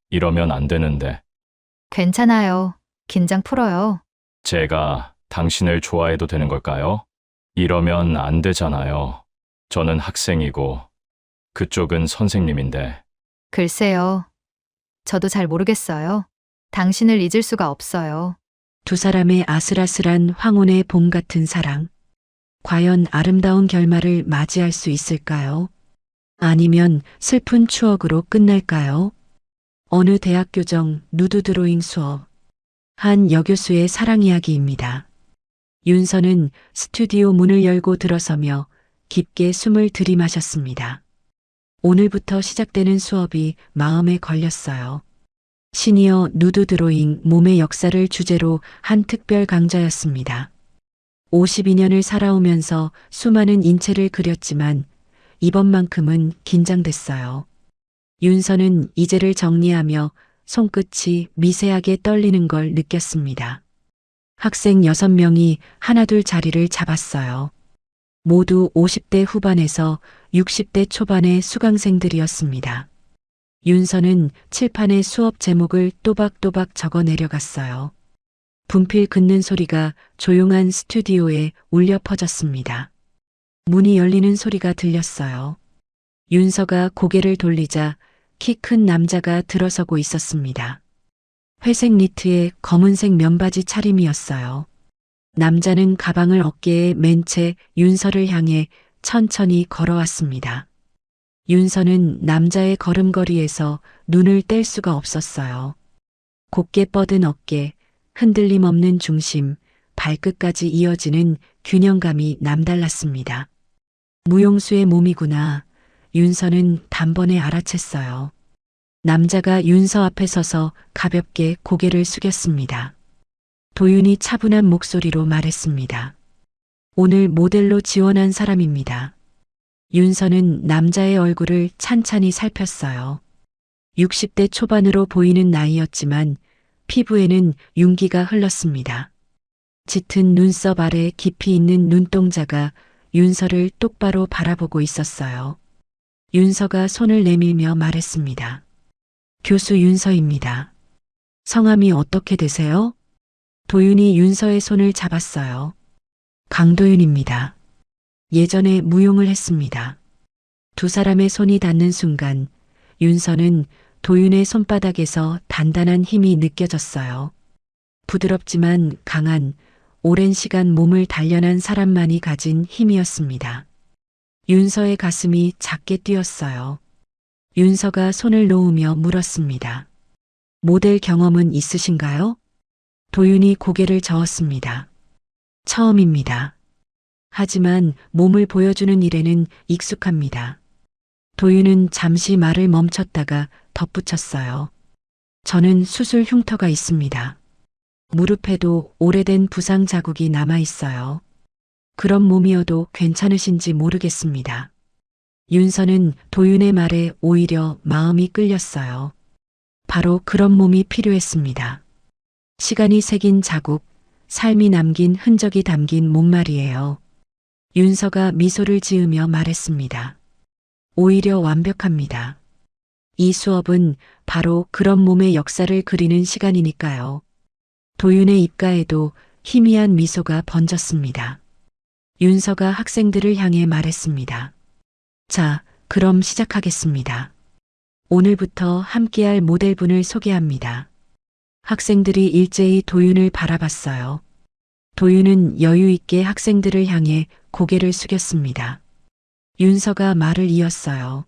이러면 안 되는데. 괜찮아요. 긴장 풀어요. 제가 당신을 좋아해도 되는 걸까요? 이러면 안 되잖아요. 저는 학생이고 그쪽은 선생님인데. 글쎄요. 저도 잘 모르겠어요. 당신을 잊을 수가 없어요. 두 사람의 아슬아슬한 황혼의 봄 같은 사랑. 과연 아름다운 결말을 맞이할 수 있을까요? 아니면 슬픈 추억으로 끝날까요? 어느 대학 교정 누드 드로잉 수업. 한 여교수의 사랑 이야기입니다. 윤서는 스튜디오 문을 열고 들어서며 깊게 숨을 들이마셨습니다. 오늘부터 시작되는 수업이 마음에 걸렸어요. 시니어 누드 드로잉 몸의 역사를 주제로 한 특별 강좌였습니다. 52년을 살아오면서 수많은 인체를 그렸지만 이번만큼은 긴장됐어요. 윤서는 이제를 정리하며 손끝이 미세하게 떨리는 걸 느꼈습니다. 학생 6명이 하나둘 자리를 잡았어요. 모두 50대 후반에서 60대 초반의 수강생들이었습니다. 윤서는 칠판에 수업 제목을 또박또박 적어 내려갔어요. 분필 긋는 소리가 조용한 스튜디오에 울려 퍼졌습니다. 문이 열리는 소리가 들렸어요. 윤서가 고개를 돌리자 키 큰 남자가 들어서고 있었습니다. 회색 니트에 검은색 면바지 차림이었어요. 남자는 가방을 어깨에 맨 채 윤서를 향해 천천히 걸어왔습니다. 윤서는 남자의 걸음걸이에서 눈을 뗄 수가 없었어요. 곧게 뻗은 어깨, 흔들림 없는 중심, 발끝까지 이어지는 균형감이 남달랐습니다. 무용수의 몸이구나. 윤서는 단번에 알아챘어요. 남자가 윤서 앞에 서서 가볍게 고개를 숙였습니다. 도윤이 차분한 목소리로 말했습니다. 오늘 모델로 지원한 사람입니다. 윤서는 남자의 얼굴을 찬찬히 살폈어요. 60대 초반으로 보이는 나이였지만 피부에는 윤기가 흘렀습니다. 짙은 눈썹 아래 깊이 있는 눈동자가 윤서를 똑바로 바라보고 있었어요. 윤서가 손을 내밀며 말했습니다. 교수 윤서입니다. 성함이 어떻게 되세요? 도윤이 윤서의 손을 잡았어요. 강도윤입니다. 예전에 무용을 했습니다. 두 사람의 손이 닿는 순간 윤서는 도윤의 손바닥에서 단단한 힘이 느껴졌어요. 부드럽지만 강한, 오랜 시간 몸을 단련한 사람만이 가진 힘이었습니다. 윤서의 가슴이 작게 뛰었어요. 윤서가 손을 놓으며 물었습니다. 모델 경험은 있으신가요? 도윤이 고개를 저었습니다. 처음입니다. 하지만 몸을 보여주는 일에는 익숙합니다. 도윤은 잠시 말을 멈췄다가 덧붙였어요. 저는 수술 흉터가 있습니다. 무릎에도 오래된 부상 자국이 남아 있어요. 그런 몸이어도 괜찮으신지 모르겠습니다. 윤서는 도윤의 말에 오히려 마음이 끌렸어요. 바로 그런 몸이 필요했습니다. 시간이 새긴 자국, 삶이 남긴 흔적이 담긴 몸 말이에요. 윤서가 미소를 지으며 말했습니다. 오히려 완벽합니다. 이 수업은 바로 그런 몸의 역사를 그리는 시간이니까요. 도윤의 입가에도 희미한 미소가 번졌습니다. 윤서가 학생들을 향해 말했습니다. 자, 그럼 시작하겠습니다. 오늘부터 함께할 모델분을 소개합니다. 학생들이 일제히 도윤을 바라봤어요. 도윤은 여유 있게 학생들을 향해 고개를 숙였습니다. 윤서가 말을 이었어요.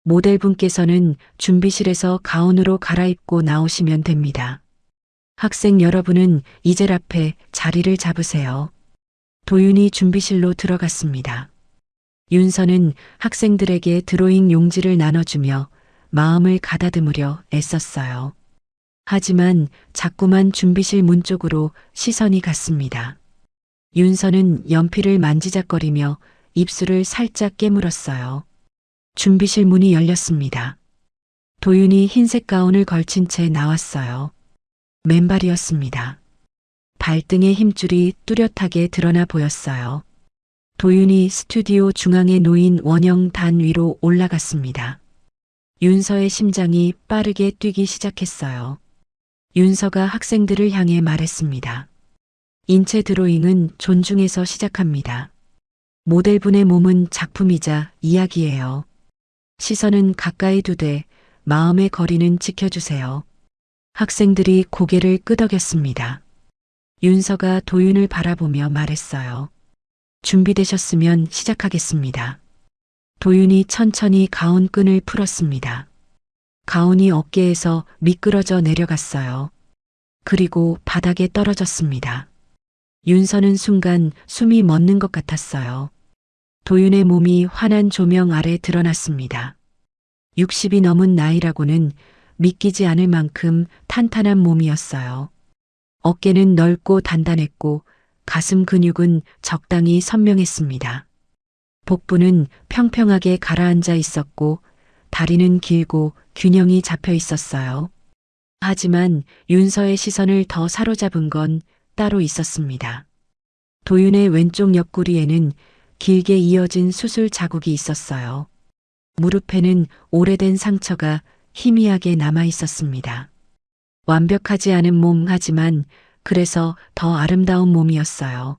모델분께서는 준비실에서 가운으로 갈아입고 나오시면 됩니다. 학생 여러분은 이젤 앞에 자리를 잡으세요. 도윤이 준비실로 들어갔습니다. 윤서는 학생들에게 드로잉 용지를 나눠주며 마음을 가다듬으려 애썼어요. 하지만 자꾸만 준비실 문 쪽으로 시선이 갔습니다. 윤서는 연필을 만지작거리며 입술을 살짝 깨물었어요. 준비실 문이 열렸습니다. 도윤이 흰색 가운을 걸친 채 나왔어요. 맨발이었습니다. 발등의 힘줄이 뚜렷하게 드러나 보였어요. 도윤이 스튜디오 중앙에 놓인 원형 단 위로 올라갔습니다. 윤서의 심장이 빠르게 뛰기 시작했어요. 윤서가 학생들을 향해 말했습니다. 인체 드로잉은 존중에서 시작합니다. 모델분의 몸은 작품이자 이야기예요. 시선은 가까이 두되 마음의 거리는 지켜주세요. 학생들이 고개를 끄덕였습니다. 윤서가 도윤을 바라보며 말했어요. 준비되셨으면 시작하겠습니다. 도윤이 천천히 가운 끈을 풀었습니다. 가운이 어깨에서 미끄러져 내려갔어요. 그리고 바닥에 떨어졌습니다. 윤서는 순간 숨이 멎는 것 같았어요. 도윤의 몸이 환한 조명 아래 드러났습니다. 60이 넘은 나이라고는 믿기지 않을 만큼 탄탄한 몸이었어요. 어깨는 넓고 단단했고 가슴 근육은 적당히 선명했습니다. 복부는 평평하게 가라앉아 있었고 다리는 길고 균형이 잡혀 있었어요. 하지만 윤서의 시선을 더 사로잡은 건 따로 있었습니다. 도윤의 왼쪽 옆구리에는 길게 이어진 수술 자국이 있었어요. 무릎에는 오래된 상처가 희미하게 남아 있었습니다. 완벽하지 않은 몸 하지만 그래서 더 아름다운 몸이었어요.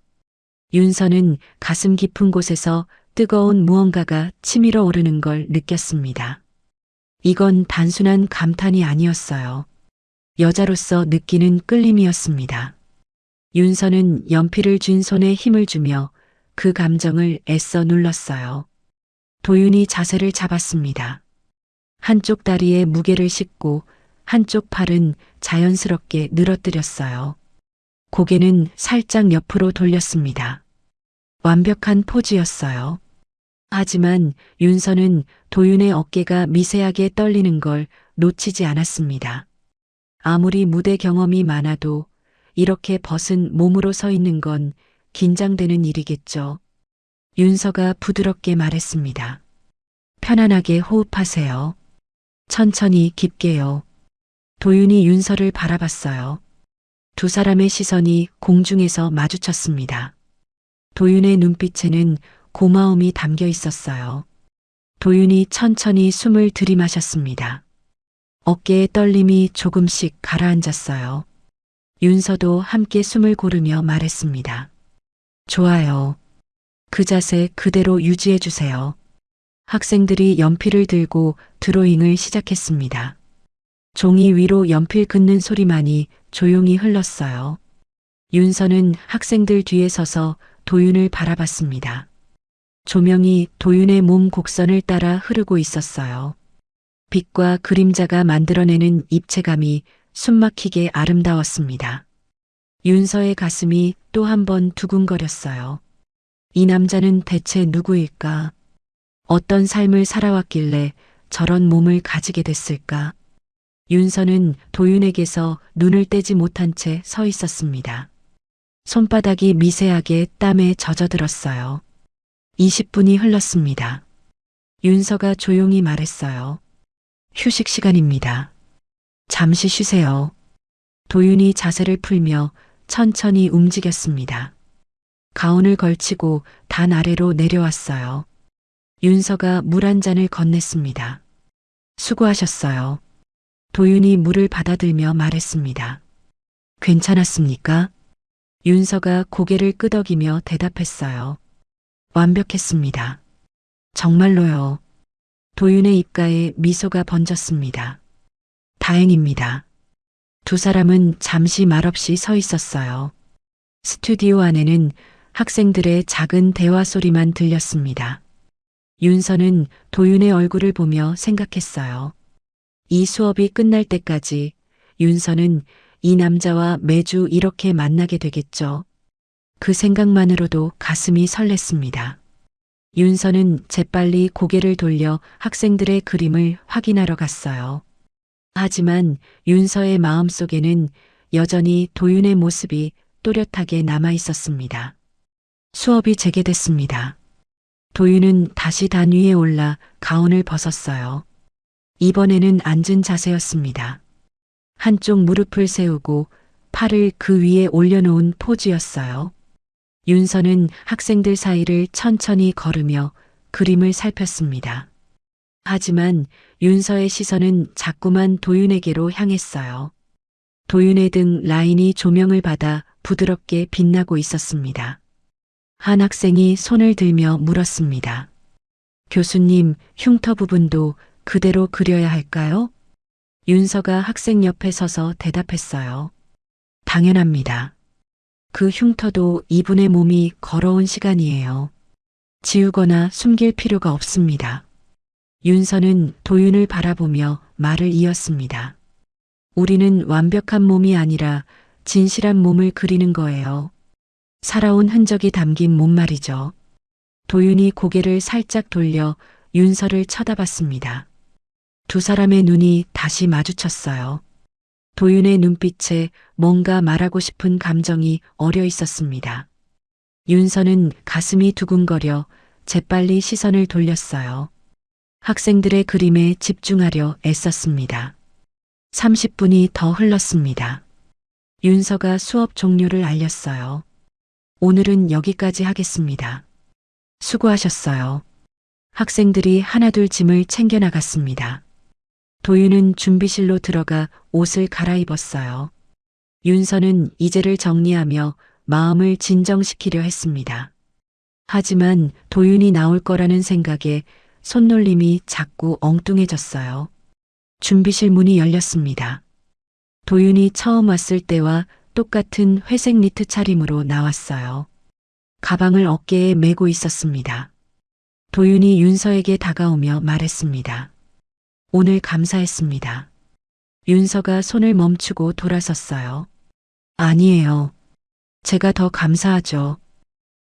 윤서는 가슴 깊은 곳에서 뜨거운 무언가가 치밀어 오르는 걸 느꼈습니다. 이건 단순한 감탄이 아니었어요. 여자로서 느끼는 끌림이었습니다. 윤서는 연필을 쥔 손에 힘을 주며 그 감정을 애써 눌렀어요. 도윤이 자세를 잡았습니다. 한쪽 다리에 무게를 싣고 한쪽 팔은 자연스럽게 늘어뜨렸어요. 고개는 살짝 옆으로 돌렸습니다. 완벽한 포즈였어요. 하지만 윤서는 도윤의 어깨가 미세하게 떨리는 걸 놓치지 않았습니다. 아무리 무대 경험이 많아도 이렇게 벗은 몸으로 서 있는 건 긴장되는 일이겠죠. 윤서가 부드럽게 말했습니다. 편안하게 호흡하세요. 천천히 깊게요. 도윤이 윤서를 바라봤어요. 두 사람의 시선이 공중에서 마주쳤습니다. 도윤의 눈빛에는 고마움이 담겨 있었어요. 도윤이 천천히 숨을 들이마셨습니다. 어깨의 떨림이 조금씩 가라앉았어요. 윤서도 함께 숨을 고르며 말했습니다. 좋아요. 그 자세 그대로 유지해 주세요. 학생들이 연필을 들고 드로잉을 시작했습니다. 종이 위로 연필 긋는 소리만이 조용히 흘렀어요. 윤서는 학생들 뒤에 서서 도윤을 바라봤습니다. 조명이 도윤의 몸 곡선을 따라 흐르고 있었어요. 빛과 그림자가 만들어내는 입체감이 숨막히게 아름다웠습니다. 윤서의 가슴이 또 한 번 두근거렸어요. 이 남자는 대체 누구일까? 어떤 삶을 살아왔길래 저런 몸을 가지게 됐을까? 윤서는 도윤에게서 눈을 떼지 못한 채 서 있었습니다. 손바닥이 미세하게 땀에 젖어들었어요. 20분이 흘렀습니다. 윤서가 조용히 말했어요. 휴식 시간입니다. 잠시 쉬세요. 도윤이 자세를 풀며 천천히 움직였습니다. 가운을 걸치고 단 아래로 내려왔어요. 윤서가 물 한 잔을 건넸습니다. 수고하셨어요. 도윤이 물을 받아들며 말했습니다. 괜찮았습니까? 윤서가 고개를 끄덕이며 대답했어요. 완벽했습니다. 정말로요. 도윤의 입가에 미소가 번졌습니다. 다행입니다. 두 사람은 잠시 말없이 서 있었어요. 스튜디오 안에는 학생들의 작은 대화 소리만 들렸습니다. 윤서는 도윤의 얼굴을 보며 생각했어요. 이 수업이 끝날 때까지 윤서는 이 남자와 매주 이렇게 만나게 되겠죠. 그 생각만으로도 가슴이 설렜습니다. 윤서는 재빨리 고개를 돌려 학생들의 그림을 확인하러 갔어요. 하지만 윤서의 마음속에는 여전히 도윤의 모습이 또렷하게 남아 있었습니다. 수업이 재개됐습니다. 도윤은 다시 단 위에 올라 가운을 벗었어요. 이번에는 앉은 자세였습니다. 한쪽 무릎을 세우고 팔을 그 위에 올려놓은 포즈였어요. 윤서는 학생들 사이를 천천히 걸으며 그림을 살폈습니다. 하지만 윤서의 시선은 자꾸만 도윤에게로 향했어요. 도윤의 등 라인이 조명을 받아 부드럽게 빛나고 있었습니다. 한 학생이 손을 들며 물었습니다. 교수님, 흉터 부분도 그대로 그려야 할까요? 윤서가 학생 옆에 서서 대답했어요. 당연합니다. 그 흉터도 이분의 몸이 걸어온 시간이에요. 지우거나 숨길 필요가 없습니다. 윤서는 도윤을 바라보며 말을 이었습니다. 우리는 완벽한 몸이 아니라 진실한 몸을 그리는 거예요. 살아온 흔적이 담긴 몸 말이죠. 도윤이 고개를 살짝 돌려 윤서를 쳐다봤습니다. 두 사람의 눈이 다시 마주쳤어요. 도윤의 눈빛에 뭔가 말하고 싶은 감정이 어려 있었습니다. 윤서는 가슴이 두근거려 재빨리 시선을 돌렸어요. 학생들의 그림에 집중하려 애썼습니다. 30분이 더 흘렀습니다. 윤서가 수업 종료를 알렸어요. 오늘은 여기까지 하겠습니다. 수고하셨어요. 학생들이 하나둘 짐을 챙겨 나갔습니다. 도윤은 준비실로 들어가 옷을 갈아입었어요. 윤서는 이제를 정리하며 마음을 진정시키려 했습니다. 하지만 도윤이 나올 거라는 생각에 손놀림이 자꾸 엉뚱해졌어요. 준비실 문이 열렸습니다. 도윤이 처음 왔을 때와 똑같은 회색 니트 차림으로 나왔어요. 가방을 어깨에 메고 있었습니다. 도윤이 윤서에게 다가오며 말했습니다. 오늘 감사했습니다. 윤서가 손을 멈추고 돌아섰어요. 아니에요. 제가 더 감사하죠.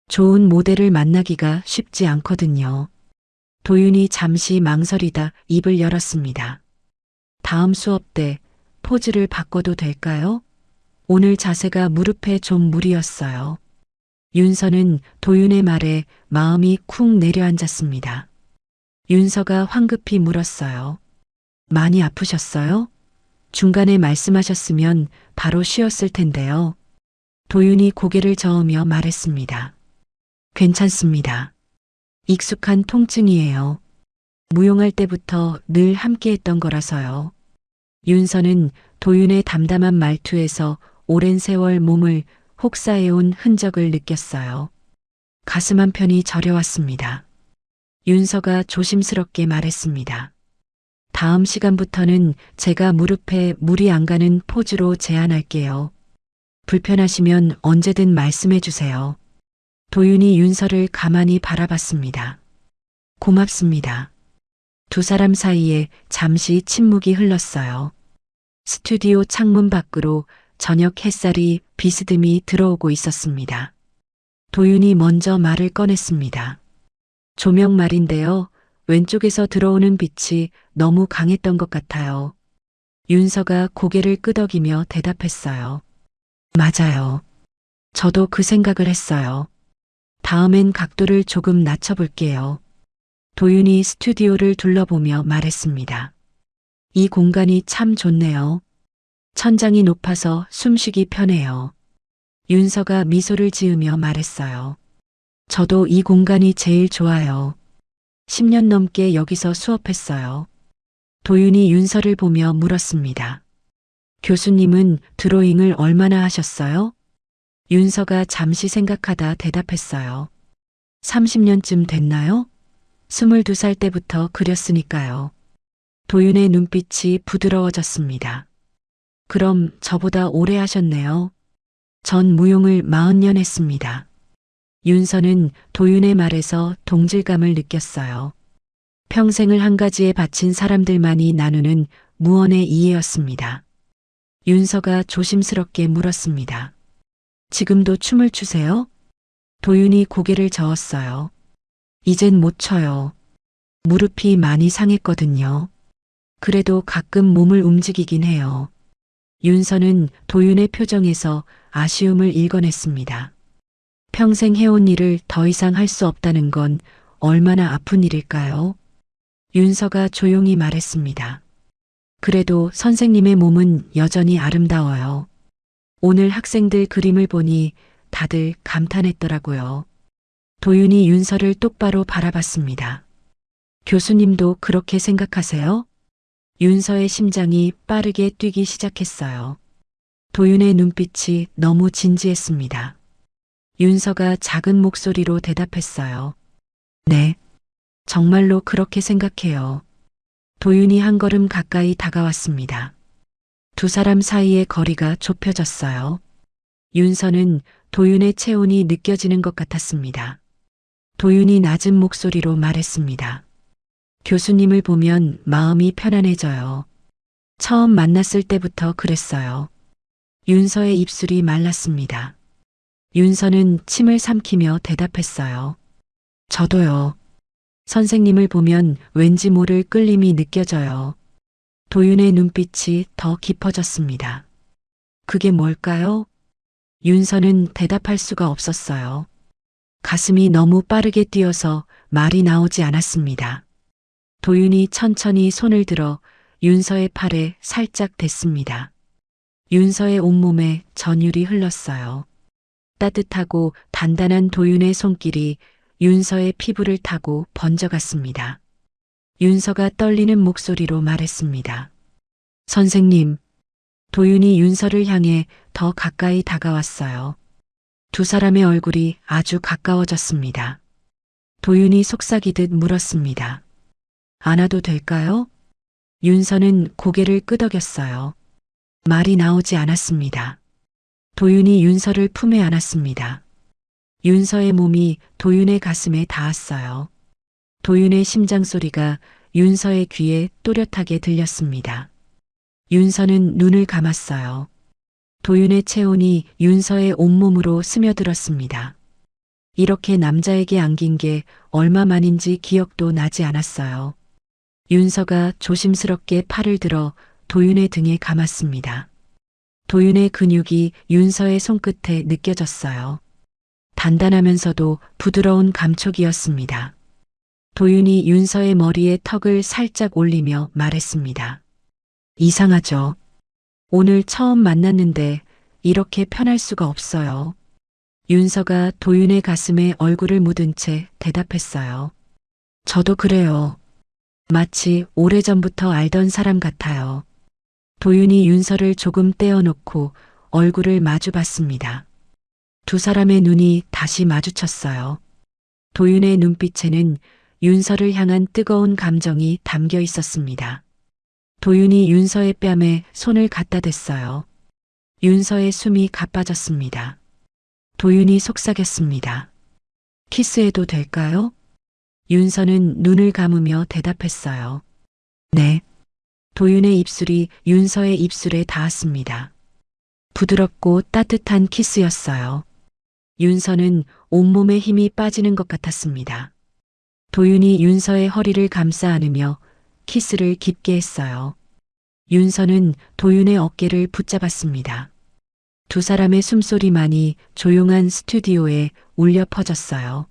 좋은 모델을 만나기가 쉽지 않거든요. 도윤이 잠시 망설이다 입을 열었습니다. 다음 수업 때 포즈를 바꿔도 될까요? 오늘 자세가 무릎에 좀 무리였어요. 윤서는 도윤의 말에 마음이 쿵 내려앉았습니다. 윤서가 황급히 물었어요. 많이 아프셨어요? 중간에 말씀하셨으면 바로 쉬었을 텐데요. 도윤이 고개를 저으며 말했습니다. 괜찮습니다. 익숙한 통증이에요. 무용할 때부터 늘 함께했던 거라서요. 윤서는 도윤의 담담한 말투에서 오랜 세월 몸을 혹사해온 흔적을 느꼈어요. 가슴 한편이 저려왔습니다. 윤서가 조심스럽게 말했습니다. 다음 시간부터는 제가 무릎에 물이 안 가는 포즈로 제안할게요. 불편하시면 언제든 말씀해 주세요. 도윤이 윤서를 가만히 바라봤습니다. 고맙습니다. 두 사람 사이에 잠시 침묵이 흘렀어요. 스튜디오 창문 밖으로 저녁 햇살이 비스듬히 들어오고 있었습니다. 도윤이 먼저 말을 꺼냈습니다. 조명 말인데요. 왼쪽에서 들어오는 빛이 너무 강했던 것 같아요. 윤서가 고개를 끄덕이며 대답했어요. 맞아요. 저도 그 생각을 했어요. 다음엔 각도를 조금 낮춰볼게요. 도윤이 스튜디오를 둘러보며 말했습니다. 이 공간이 참 좋네요. 천장이 높아서 숨쉬기 편해요. 윤서가 미소를 지으며 말했어요. 저도 이 공간이 제일 좋아요. 10년 넘게 여기서 수업했어요. 도윤이 윤서를 보며 물었습니다. 교수님은 드로잉을 얼마나 하셨어요? 윤서가 잠시 생각하다 대답했어요. 30년쯤 됐나요? 22살 때부터 그렸으니까요. 도윤의 눈빛이 부드러워졌습니다. 그럼 저보다 오래 하셨네요. 전 무용을 40년 했습니다. 윤서는 도윤의 말에서 동질감을 느꼈어요. 평생을 한 가지에 바친 사람들만이 나누는 무언의 이해였습니다. 윤서가 조심스럽게 물었습니다. 지금도 춤을 추세요? 도윤이 고개를 저었어요. 이젠 못 춰요. 무릎이 많이 상했거든요. 그래도 가끔 몸을 움직이긴 해요. 윤서는 도윤의 표정에서 아쉬움을 읽어냈습니다. 평생 해온 일을 더 이상 할 수 없다는 건 얼마나 아픈 일일까요? 윤서가 조용히 말했습니다. 그래도 선생님의 몸은 여전히 아름다워요. 오늘 학생들 그림을 보니 다들 감탄했더라고요. 도윤이 윤서를 똑바로 바라봤습니다. 교수님도 그렇게 생각하세요? 윤서의 심장이 빠르게 뛰기 시작했어요. 도윤의 눈빛이 너무 진지했습니다. 윤서가 작은 목소리로 대답했어요. 네, 정말로 그렇게 생각해요. 도윤이 한 걸음 가까이 다가왔습니다. 두 사람 사이의 거리가 좁혀졌어요. 윤서는 도윤의 체온이 느껴지는 것 같았습니다. 도윤이 낮은 목소리로 말했습니다. 교수님을 보면 마음이 편안해져요. 처음 만났을 때부터 그랬어요. 윤서의 입술이 말랐습니다. 윤서는 침을 삼키며 대답했어요. 저도요. 선생님을 보면 왠지 모를 끌림이 느껴져요. 도윤의 눈빛이 더 깊어졌습니다. 그게 뭘까요? 윤서는 대답할 수가 없었어요. 가슴이 너무 빠르게 뛰어서 말이 나오지 않았습니다. 도윤이 천천히 손을 들어 윤서의 팔에 살짝 댔습니다. 윤서의 온몸에 전율이 흘렀어요. 따뜻하고 단단한 도윤의 손길이 윤서의 피부를 타고 번져갔습니다. 윤서가 떨리는 목소리로 말했습니다. 선생님, 도윤이 윤서를 향해 더 가까이 다가왔어요. 두 사람의 얼굴이 아주 가까워졌습니다. 도윤이 속삭이듯 물었습니다. 안아도 될까요? 윤서는 고개를 끄덕였어요. 말이 나오지 않았습니다. 도윤이 윤서를 품에 안았습니다. 윤서의 몸이 도윤의 가슴에 닿았어요. 도윤의 심장 소리가 윤서의 귀에 또렷하게 들렸습니다. 윤서는 눈을 감았어요. 도윤의 체온이 윤서의 온몸으로 스며들었습니다. 이렇게 남자에게 안긴 게 얼마만인지 기억도 나지 않았어요. 윤서가 조심스럽게 팔을 들어 도윤의 등에 감았습니다. 도윤의 근육이 윤서의 손끝에 느껴졌어요. 단단하면서도 부드러운 감촉이었습니다. 도윤이 윤서의 머리에 턱을 살짝 올리며 말했습니다. 이상하죠? 오늘 처음 만났는데 이렇게 편할 수가 없어요. 윤서가 도윤의 가슴에 얼굴을 묻은 채 대답했어요. 저도 그래요. 마치 오래전부터 알던 사람 같아요. 도윤이 윤서를 조금 떼어놓고 얼굴을 마주봤습니다. 두 사람의 눈이 다시 마주쳤어요. 도윤의 눈빛에는 윤서를 향한 뜨거운 감정이 담겨 있었습니다. 도윤이 윤서의 뺨에 손을 갖다 댔어요. 윤서의 숨이 가빠졌습니다. 도윤이 속삭였습니다. 키스해도 될까요? 윤서는 눈을 감으며 대답했어요. 네. 도윤의 입술이 윤서의 입술에 닿았습니다. 부드럽고 따뜻한 키스였어요. 윤서는 온몸에 힘이 빠지는 것 같았습니다. 도윤이 윤서의 허리를 감싸 안으며 키스를 깊게 했어요. 윤서는 도윤의 어깨를 붙잡았습니다. 두 사람의 숨소리만이 조용한 스튜디오에 울려 퍼졌어요.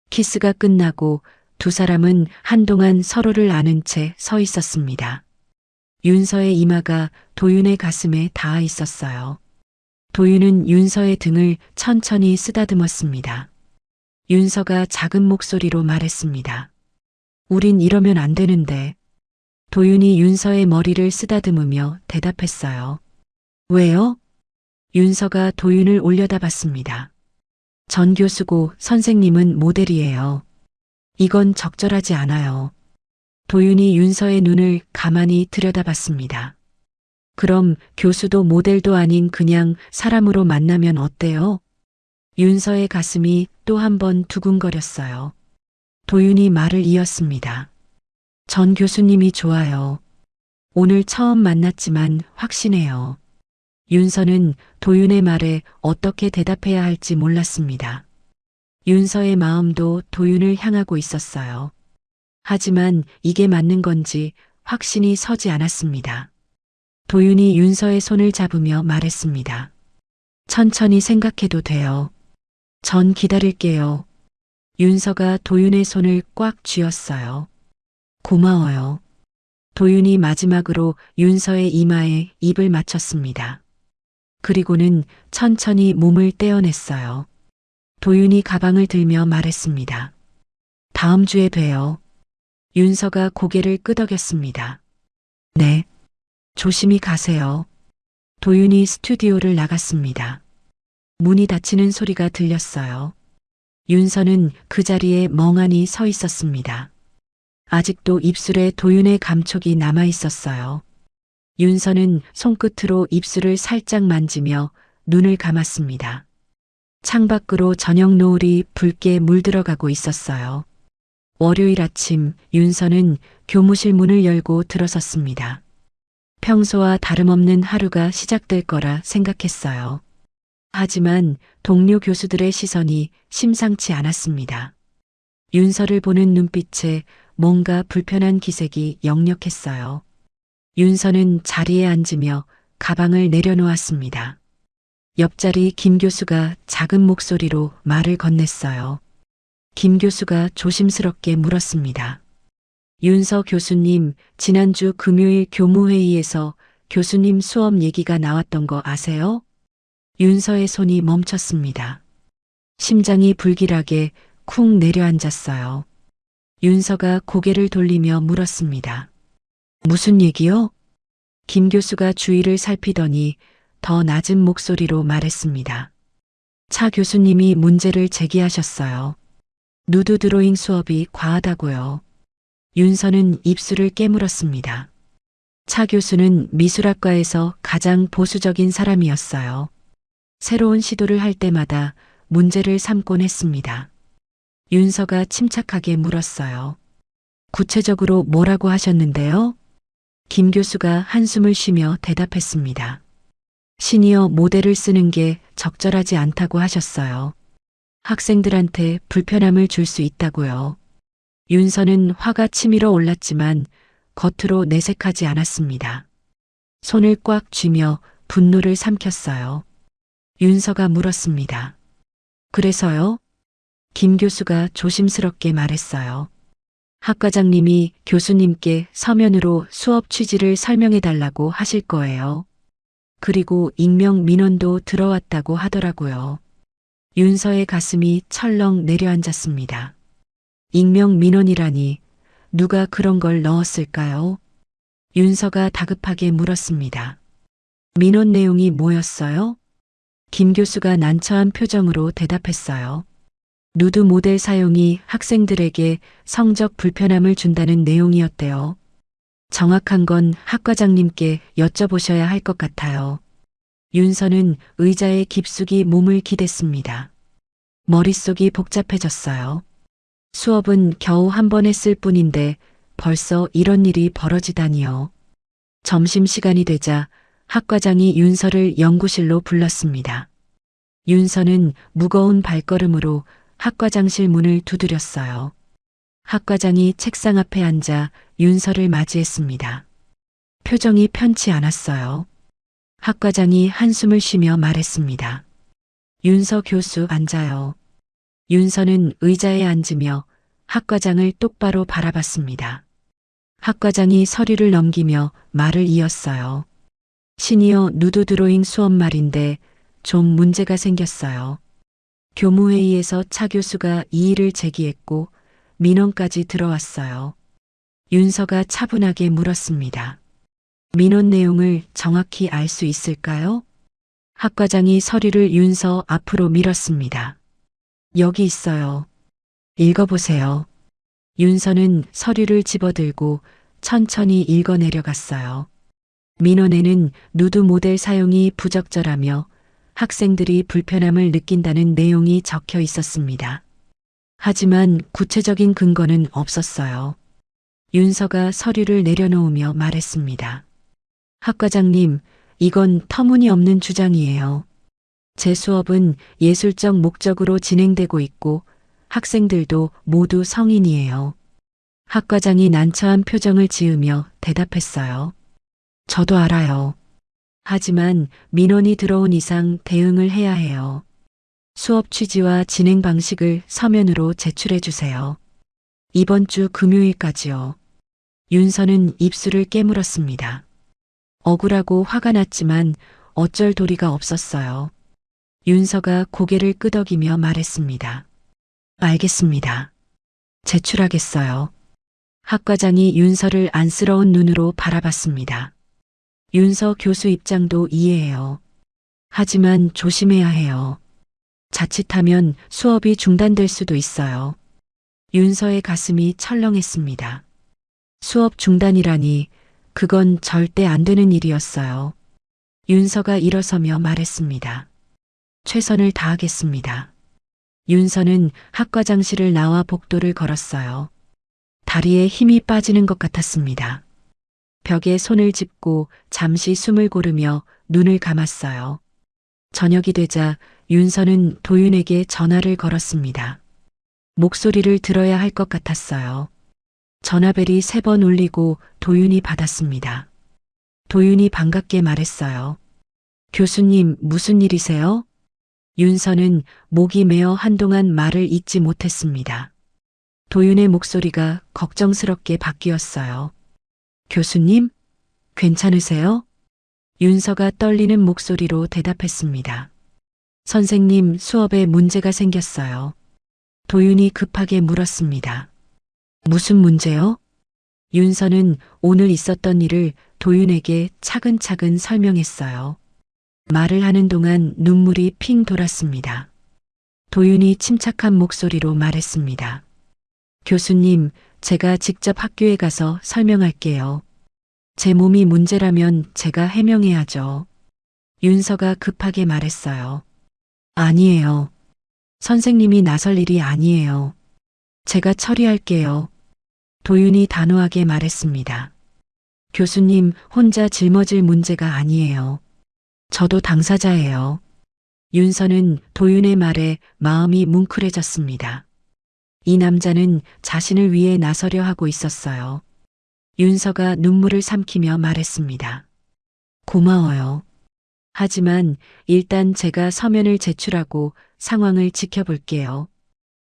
키스가 끝나고 두 사람은 한동안 서로를 안은 채 서 있었습니다. 윤서의 이마가 도윤의 가슴에 닿아 있었어요. 도윤은 윤서의 등을 천천히 쓰다듬었습니다. 윤서가 작은 목소리로 말했습니다. 우린 이러면 안 되는데. 도윤이 윤서의 머리를 쓰다듬으며 대답했어요. 왜요? 윤서가 도윤을 올려다봤습니다. 전 교수고 선생님은 모델이에요. 이건 적절하지 않아요. 도윤이 윤서의 눈을 가만히 들여다봤습니다. 그럼 교수도 모델도 아닌 그냥 사람으로 만나면 어때요? 윤서의 가슴이 또 한 번 두근거렸어요. 도윤이 말을 이었습니다. 전 교수님이 좋아요. 오늘 처음 만났지만 확신해요. 윤서는 도윤의 말에 어떻게 대답해야 할지 몰랐습니다. 윤서의 마음도 도윤을 향하고 있었어요. 하지만 이게 맞는 건지 확신이 서지 않았습니다. 도윤이 윤서의 손을 잡으며 말했습니다. 천천히 생각해도 돼요. 전 기다릴게요. 윤서가 도윤의 손을 꽉 쥐었어요. 고마워요. 도윤이 마지막으로 윤서의 이마에 입을 맞췄습니다. 그리고는 천천히 몸을 떼어냈어요. 도윤이 가방을 들며 말했습니다. 다음 주에 봬요. 윤서가 고개를 끄덕였습니다. 네. 조심히 가세요. 도윤이 스튜디오를 나갔습니다. 문이 닫히는 소리가 들렸어요. 윤서는 그 자리에 멍하니 서 있었습니다. 아직도 입술에 도윤의 감촉이 남아 있었어요. 윤서는 손끝으로 입술을 살짝 만지며 눈을 감았습니다. 창밖으로 저녁 노을이 붉게 물들어가고 있었어요. 월요일 아침 윤서는 교무실 문을 열고 들어섰습니다. 평소와 다름없는 하루가 시작될 거라 생각했어요. 하지만 동료 교수들의 시선이 심상치 않았습니다. 윤서를 보는 눈빛에 뭔가 불편한 기색이 역력했어요. 윤서는 자리에 앉으며 가방을 내려놓았습니다. 옆자리 김 교수가 작은 목소리로 말을 건넸어요. 김 교수가 조심스럽게 물었습니다. 윤서 교수님, 지난주 금요일 교무회의에서 교수님 수업 얘기가 나왔던 거 아세요? 윤서의 손이 멈췄습니다. 심장이 불길하게 쿵 내려앉았어요. 윤서가 고개를 돌리며 물었습니다. 무슨 얘기요? 김 교수가 주위를 살피더니 더 낮은 목소리로 말했습니다. 차 교수님이 문제를 제기하셨어요. 누드 드로잉 수업이 과하다고요. 윤서는 입술을 깨물었습니다. 차 교수는 미술학과에서 가장 보수적인 사람이었어요. 새로운 시도를 할 때마다 문제를 삼곤 했습니다. 윤서가 침착하게 물었어요. 구체적으로 뭐라고 하셨는데요? 김 교수가 한숨을 쉬며 대답했습니다. 시니어 모델을 쓰는 게 적절하지 않다고 하셨어요. 학생들한테 불편함을 줄 수 있다고요. 윤서는 화가 치밀어 올랐지만 겉으로 내색하지 않았습니다. 손을 꽉 쥐며 분노를 삼켰어요. 윤서가 물었습니다. 그래서요? 김 교수가 조심스럽게 말했어요. 학 과장님이 교수님께 서면으로 수업 취지를 설명해 달라고 하실 거예요. 그리고 익명 민원도 들어왔다고 하더라고요. 윤서의 가슴이 철렁 내려앉았습니다. 익명 민원이라니 누가 그런 걸 넣었을까요? 윤서가 다급하게 물었습니다. 민원 내용이 뭐였어요? 김 교수가 난처한 표정으로 대답했어요. 누드 모델 사용이 학생들에게 성적 불편함을 준다는 내용이었대요. 정확한 건 학과장님께 여쭤보셔야 할 것 같아요. 윤서는 의자에 깊숙이 몸을 기댔습니다. 머릿속이 복잡해졌어요. 수업은 겨우 한 번 했을 뿐인데 벌써 이런 일이 벌어지다니요. 점심시간이 되자 학과장이 윤서를 연구실로 불렀습니다. 윤서는 무거운 발걸음으로 학과장실 문을 두드렸어요. 학과장이 책상 앞에 앉아 윤서를 맞이했습니다. 표정이 편치 않았어요. 학과장이 한숨을 쉬며 말했습니다. 윤서 교수 앉아요. 윤서는 의자에 앉으며 학과장을 똑바로 바라봤습니다. 학과장이 서류를 넘기며 말을 이었어요. 시니어 누드 드로잉 수업 말인데 좀 문제가 생겼어요. 교무회의에서 차 교수가 이의를 제기했고 민원까지 들어왔어요. 윤서가 차분하게 물었습니다. 민원 내용을 정확히 알 수 있을까요? 학과장이 서류를 윤서 앞으로 밀었습니다. 여기 있어요. 읽어보세요. 윤서는 서류를 집어들고 천천히 읽어내려갔어요. 민원에는 누드 모델 사용이 부적절하며 학생들이 불편함을 느낀다는 내용이 적혀 있었습니다. 하지만 구체적인 근거는 없었어요. 윤서가 서류를 내려놓으며 말했습니다. 학과장님, 이건 터무니없는 주장이에요. 제 수업은 예술적 목적으로 진행되고 있고 학생들도 모두 성인이에요. 학과장이 난처한 표정을 지으며 대답했어요. 저도 알아요. 하지만 민원이 들어온 이상 대응을 해야 해요. 수업 취지와 진행 방식을 서면으로 제출해 주세요. 이번 주 금요일까지요. 윤서는 입술을 깨물었습니다. 억울하고 화가 났지만 어쩔 도리가 없었어요. 윤서가 고개를 끄덕이며 말했습니다. 알겠습니다. 제출하겠어요. 학과장이 윤서를 안쓰러운 눈으로 바라봤습니다. 윤서 교수 입장도 이해해요. 하지만 조심해야 해요. 자칫하면 수업이 중단될 수도 있어요. 윤서의 가슴이 철렁했습니다. 수업 중단이라니 그건 절대 안 되는 일이었어요. 윤서가 일어서며 말했습니다. 최선을 다하겠습니다. 윤서는 학과장실을 나와 복도를 걸었어요. 다리에 힘이 빠지는 것 같았습니다. 벽에 손을 짚고 잠시 숨을 고르며 눈을 감았어요. 저녁이 되자 윤서는 도윤에게 전화를 걸었습니다. 목소리를 들어야 할 것 같았어요. 전화벨이 3번 울리고 도윤이 받았습니다. 도윤이 반갑게 말했어요. 교수님, 무슨 일이세요? 윤서는 목이 메어 한동안 말을 잇지 못했습니다. 도윤의 목소리가 걱정스럽게 바뀌었어요. 교수님, 괜찮으세요? 윤서가 떨리는 목소리로 대답했습니다. 선생님, 수업에 문제가 생겼어요. 도윤이 급하게 물었습니다. 무슨 문제요? 윤서는 오늘 있었던 일을 도윤에게 차근차근 설명했어요. 말을 하는 동안 눈물이 핑 돌았습니다. 도윤이 침착한 목소리로 말했습니다. 교수님, 제가 직접 학교에 가서 설명할게요. 제 몸이 문제라면 제가 해명해야죠. 윤서가 급하게 말했어요. 아니에요. 선생님이 나설 일이 아니에요. 제가 처리할게요. 도윤이 단호하게 말했습니다. 교수님, 혼자 짊어질 문제가 아니에요. 저도 당사자예요. 윤서는 도윤의 말에 마음이 뭉클해졌습니다. 이 남자는 자신을 위해 나서려 하고 있었어요. 윤서가 눈물을 삼키며 말했습니다. 고마워요. 하지만 일단 제가 서면을 제출하고 상황을 지켜볼게요.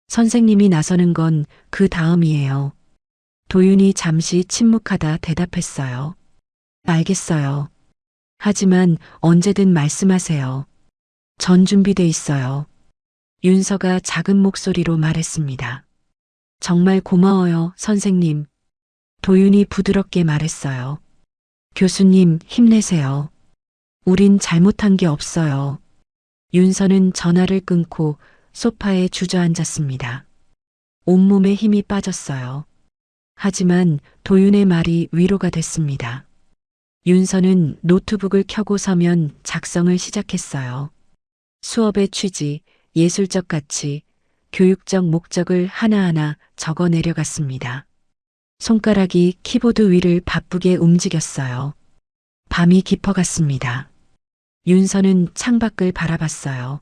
선생님이 나서는 건 그 다음이에요. 도윤이 잠시 침묵하다 대답했어요. 알겠어요. 하지만 언제든 말씀하세요. 전 준비돼 있어요. 윤서가 작은 목소리로 말했습니다. 정말 고마워요, 선생님. 도윤이 부드럽게 말했어요. 교수님, 힘내세요. 우린 잘못한 게 없어요. 윤서는 전화를 끊고 소파에 주저앉았습니다. 온몸에 힘이 빠졌어요. 하지만 도윤의 말이 위로가 됐습니다. 윤서는 노트북을 켜고 서면 작성을 시작했어요. 수업의 취지, 예술적 가치, 교육적 목적을 하나하나 적어 내려갔습니다. 손가락이 키보드 위를 바쁘게 움직였어요. 밤이 깊어갔습니다. 윤서는 창밖을 바라봤어요.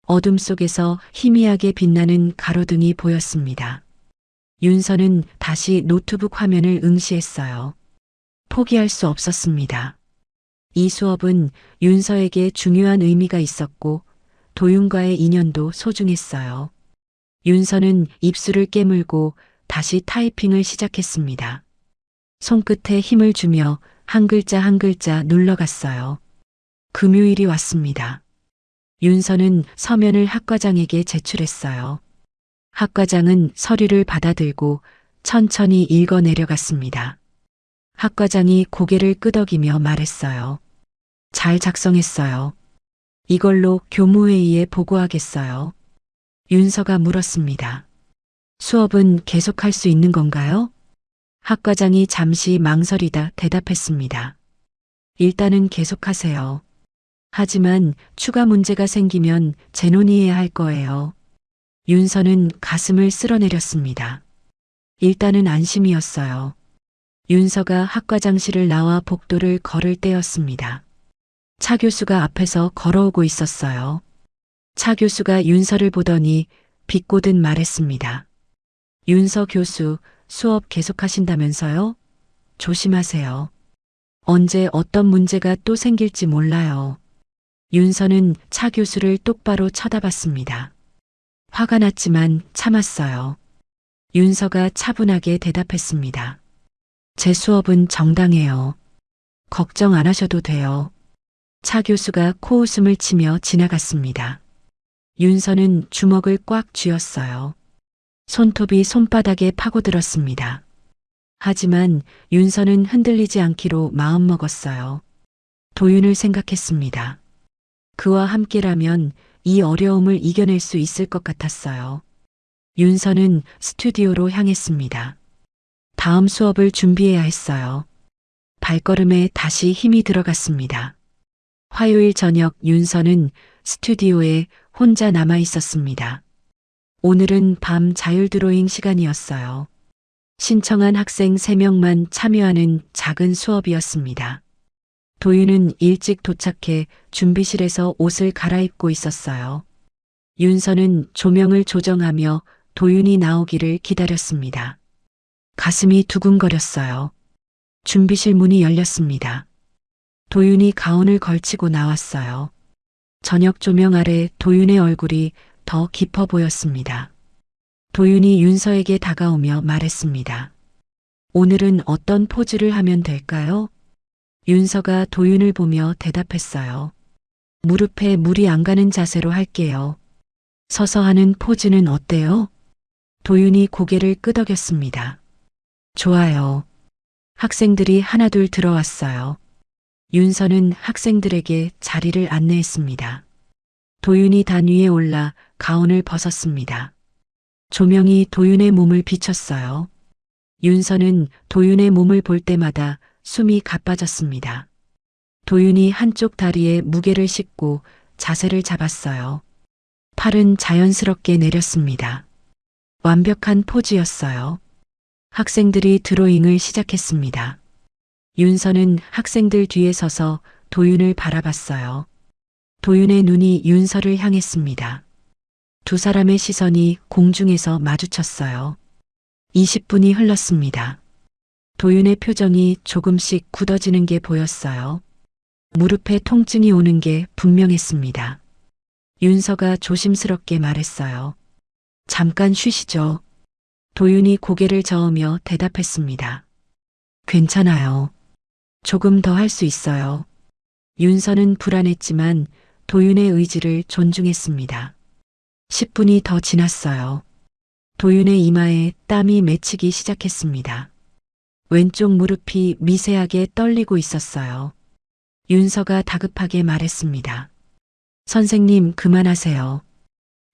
어둠 속에서 희미하게 빛나는 가로등이 보였습니다. 윤서는 다시 노트북 화면을 응시했어요. 포기할 수 없었습니다. 이 수업은 윤서에게 중요한 의미가 있었고 도윤과의 인연도 소중했어요. 윤서는 입술을 깨물고 다시 타이핑을 시작했습니다. 손끝에 힘을 주며 한 글자 한 글자 눌러갔어요. 금요일이 왔습니다. 윤서는 서면을 학과장에게 제출했어요. 학과장은 서류를 받아들고 천천히 읽어 내려갔습니다. 학과장이 고개를 끄덕이며 말했어요. 잘 작성했어요. 이걸로 교무회의에 보고하겠어요. 윤서가 물었습니다. 수업은 계속할 수 있는 건가요? 학과장이 잠시 망설이다 대답했습니다. 일단은 계속하세요. 하지만 추가 문제가 생기면 재논의해야 할 거예요. 윤서는 가슴을 쓸어내렸습니다. 일단은 안심이었어요. 윤서가 학과장실을 나와 복도를 걸을 때였습니다. 차 교수가 앞에서 걸어오고 있었어요. 차 교수가 윤서를 보더니 비꼬듯 말했습니다. 윤서 교수, 수업 계속하신다면서요? 조심하세요. 언제 어떤 문제가 또 생길지 몰라요. 윤서는 차 교수를 똑바로 쳐다봤습니다. 화가 났지만 참았어요. 윤서가 차분하게 대답했습니다. 제 수업은 정당해요. 걱정 안 하셔도 돼요. 차 교수가 코웃음을 치며 지나갔습니다. 윤서는 주먹을 꽉 쥐었어요. 손톱이 손바닥에 파고들었습니다. 하지만 윤서는 흔들리지 않기로 마음먹었어요. 도윤을 생각했습니다. 그와 함께라면 이 어려움을 이겨낼 수 있을 것 같았어요. 윤서는 스튜디오로 향했습니다. 다음 수업을 준비해야 했어요. 발걸음에 다시 힘이 들어갔습니다. 화요일 저녁 윤서는 스튜디오에 혼자 남아 있었습니다. 오늘은 밤 자율 드로잉 시간이었어요. 신청한 학생 3명만 참여하는 작은 수업이었습니다. 도윤은 일찍 도착해 준비실에서 옷을 갈아입고 있었어요. 윤서는 조명을 조정하며 도윤이 나오기를 기다렸습니다. 가슴이 두근거렸어요. 준비실 문이 열렸습니다. 도윤이 가운을 걸치고 나왔어요. 저녁 조명 아래 도윤의 얼굴이 더 깊어 보였습니다. 도윤이 윤서에게 다가오며 말했습니다. 오늘은 어떤 포즈를 하면 될까요? 윤서가 도윤을 보며 대답했어요. 무릎에 물이 안 가는 자세로 할게요. 서서 하는 포즈는 어때요? 도윤이 고개를 끄덕였습니다. 좋아요. 학생들이 하나둘 들어왔어요. 윤서는 학생들에게 자리를 안내했습니다. 도윤이 단 위에 올라 가운을 벗었습니다. 조명이 도윤의 몸을 비췄어요. 윤서는 도윤의 몸을 볼 때마다 숨이 가빠졌습니다. 도윤이 한쪽 다리에 무게를 싣고 자세를 잡았어요. 팔은 자연스럽게 내렸습니다. 완벽한 포즈였어요. 학생들이 드로잉을 시작했습니다. 윤서는 학생들 뒤에 서서 도윤을 바라봤어요. 도윤의 눈이 윤서를 향했습니다. 두 사람의 시선이 공중에서 마주쳤어요. 20분이 흘렀습니다. 도윤의 표정이 조금씩 굳어지는 게 보였어요. 무릎에 통증이 오는 게 분명했습니다. 윤서가 조심스럽게 말했어요. 잠깐 쉬시죠. 도윤이 고개를 저으며 대답했습니다. 괜찮아요. 조금 더 할 수 있어요. 윤서는 불안했지만 도윤의 의지를 존중했습니다. 10분이 더 지났어요. 도윤의 이마에 땀이 맺히기 시작했습니다. 왼쪽 무릎이 미세하게 떨리고 있었어요. 윤서가 다급하게 말했습니다. 선생님, 그만하세요.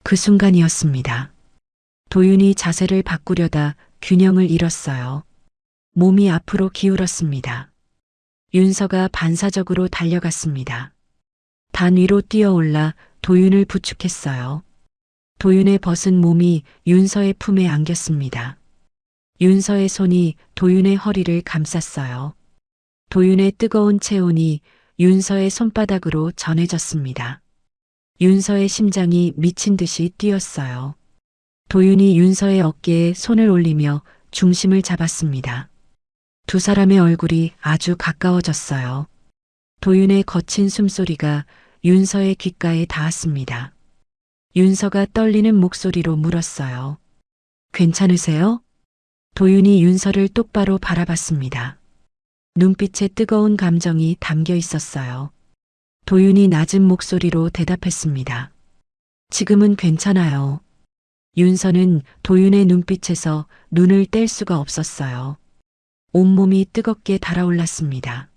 그 순간이었습니다. 도윤이 자세를 바꾸려다 균형을 잃었어요. 몸이 앞으로 기울었습니다. 윤서가 반사적으로 달려갔습니다. 단 위로 뛰어올라 도윤을 부축했어요. 도윤의 벗은 몸이 윤서의 품에 안겼습니다. 윤서의 손이 도윤의 허리를 감쌌어요. 도윤의 뜨거운 체온이 윤서의 손바닥으로 전해졌습니다. 윤서의 심장이 미친 듯이 뛰었어요. 도윤이 윤서의 어깨에 손을 올리며 중심을 잡았습니다. 두 사람의 얼굴이 아주 가까워졌어요. 도윤의 거친 숨소리가 윤서의 귓가에 닿았습니다. 윤서가 떨리는 목소리로 물었어요. 괜찮으세요? 도윤이 윤서를 똑바로 바라봤습니다. 눈빛에 뜨거운 감정이 담겨 있었어요. 도윤이 낮은 목소리로 대답했습니다. 지금은 괜찮아요. 윤서는 도윤의 눈빛에서 눈을 뗄 수가 없었어요. 온몸이 뜨겁게 달아올랐습니다.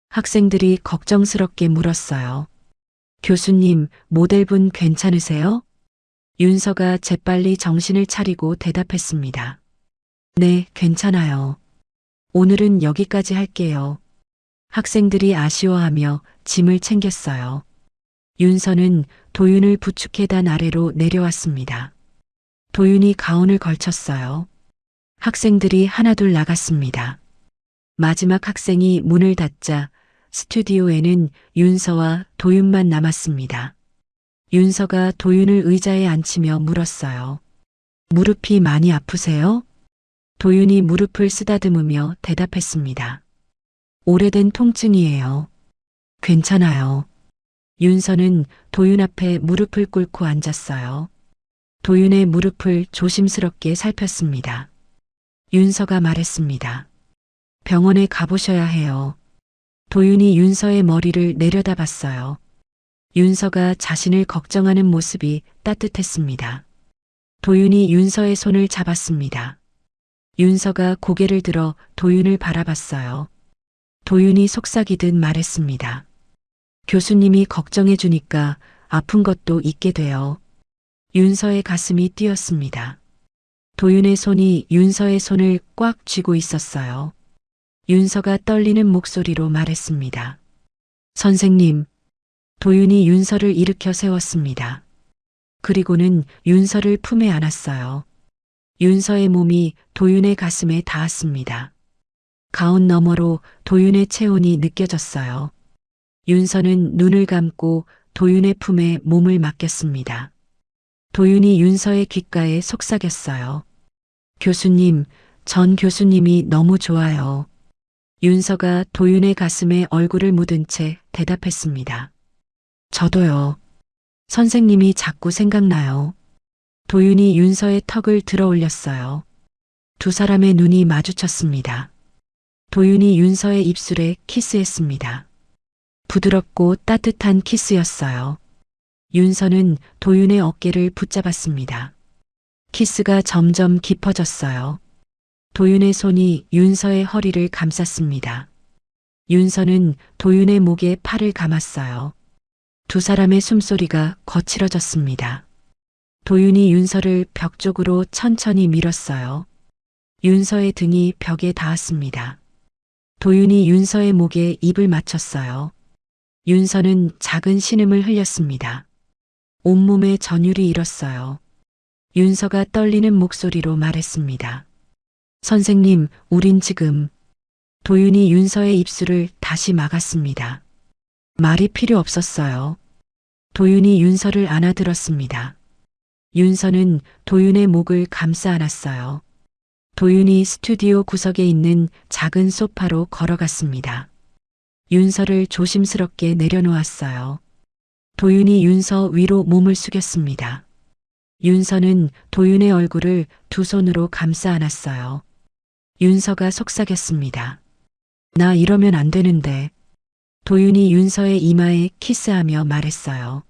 학생들이 걱정스럽게 물었어요. 교수님, 모델분 괜찮으세요? 윤서가 재빨리 정신을 차리고 대답했습니다. 네, 괜찮아요. 오늘은 여기까지 할게요. 학생들이 아쉬워하며 짐을 챙겼어요. 윤서는 도윤을 부축해단 아래로 내려왔습니다. 도윤이 가운을 걸쳤어요. 학생들이 하나둘 나갔습니다. 마지막 학생이 문을 닫자 스튜디오에는 윤서와 도윤만 남았습니다. 윤서가 도윤을 의자에 앉히며 물었어요. 무릎이 많이 아프세요? 도윤이 무릎을 쓰다듬으며 대답했습니다. 오래된 통증이에요. 괜찮아요. 윤서는 도윤 앞에 무릎을 꿇고 앉았어요. 도윤의 무릎을 조심스럽게 살폈습니다. 윤서가 말했습니다. 병원에 가보셔야 해요. 도윤이 윤서의 머리를 내려다봤어요. 윤서가 자신을 걱정하는 모습이 따뜻했습니다. 도윤이 윤서의 손을 잡았습니다. 윤서가 고개를 들어 도윤을 바라봤어요. 도윤이 속삭이듯 말했습니다. 교수님이 걱정해 주니까 아픈 것도 잊게 돼요. 윤서의 가슴이 뛰었습니다. 도윤의 손이 윤서의 손을 꽉 쥐고 있었어요. 윤서가 떨리는 목소리로 말했습니다. 선생님. 도윤이 윤서를 일으켜 세웠습니다. 그리고는 윤서를 품에 안았어요. 윤서의 몸이 도윤의 가슴에 닿았습니다. 가운 너머로 도윤의 체온이 느껴졌어요. 윤서는 눈을 감고 도윤의 품에 몸을 맡겼습니다. 도윤이 윤서의 귓가에 속삭였어요. 교수님, 전 교수님이 너무 좋아요. 윤서가 도윤의 가슴에 얼굴을 묻은 채 대답했습니다. 저도요. 선생님이 자꾸 생각나요. 도윤이 윤서의 턱을 들어 올렸어요. 두 사람의 눈이 마주쳤습니다. 도윤이 윤서의 입술에 키스했습니다. 부드럽고 따뜻한 키스였어요. 윤서는 도윤의 어깨를 붙잡았습니다. 키스가 점점 깊어졌어요. 도윤의 손이 윤서의 허리를 감쌌습니다. 윤서는 도윤의 목에 팔을 감았어요. 두 사람의 숨소리가 거칠어졌습니다. 도윤이 윤서를 벽 쪽으로 천천히 밀었어요. 윤서의 등이 벽에 닿았습니다. 도윤이 윤서의 목에 입을 맞췄어요. 윤서는 작은 신음을 흘렸습니다. 온몸에 전율이 일었어요. 윤서가 떨리는 목소리로 말했습니다. 선생님, 우린 지금. 도윤이 윤서의 입술을 다시 막았습니다. 말이 필요 없었어요. 도윤이 윤서를 안아들었습니다. 윤서는 도윤의 목을 감싸 안았어요. 도윤이 스튜디오 구석에 있는 작은 소파로 걸어갔습니다. 윤서를 조심스럽게 내려놓았어요. 도윤이 윤서 위로 몸을 숙였습니다. 윤서는 도윤의 얼굴을 두 손으로 감싸 안았어요. 윤서가 속삭였습니다. 나 이러면 안 되는데. 도윤이 윤서의 이마에 키스하며 말했어요.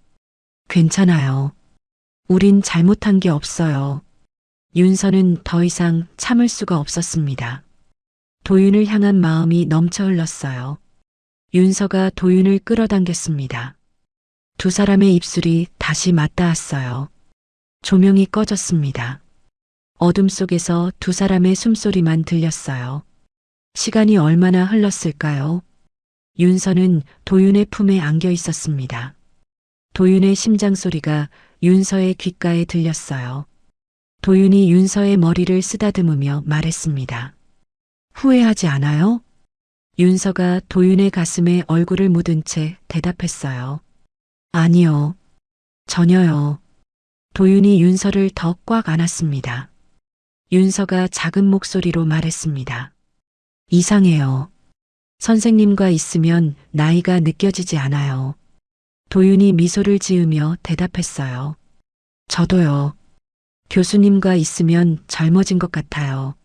괜찮아요. 우린 잘못한 게 없어요. 윤서는 더 이상 참을 수가 없었습니다. 도윤을 향한 마음이 넘쳐 흘렀어요. 윤서가 도윤을 끌어당겼습니다. 두 사람의 입술이 다시 맞닿았어요. 조명이 꺼졌습니다. 어둠 속에서 두 사람의 숨소리만 들렸어요. 시간이 얼마나 흘렀을까요? 윤서는 도윤의 품에 안겨 있었습니다. 도윤의 심장 소리가 윤서의 귓가에 들렸어요. 도윤이 윤서의 머리를 쓰다듬으며 말했습니다. 후회하지 않아요? 윤서가 도윤의 가슴에 얼굴을 묻은 채 대답했어요. 아니요. 전혀요. 도윤이 윤서를 더 꽉 안았습니다. 윤서가 작은 목소리로 말했습니다. 이상해요. 선생님과 있으면 나이가 느껴지지 않아요. 도윤이 미소를 지으며 대답했어요. 저도요. 교수님과 있으면 젊어진 것 같아요.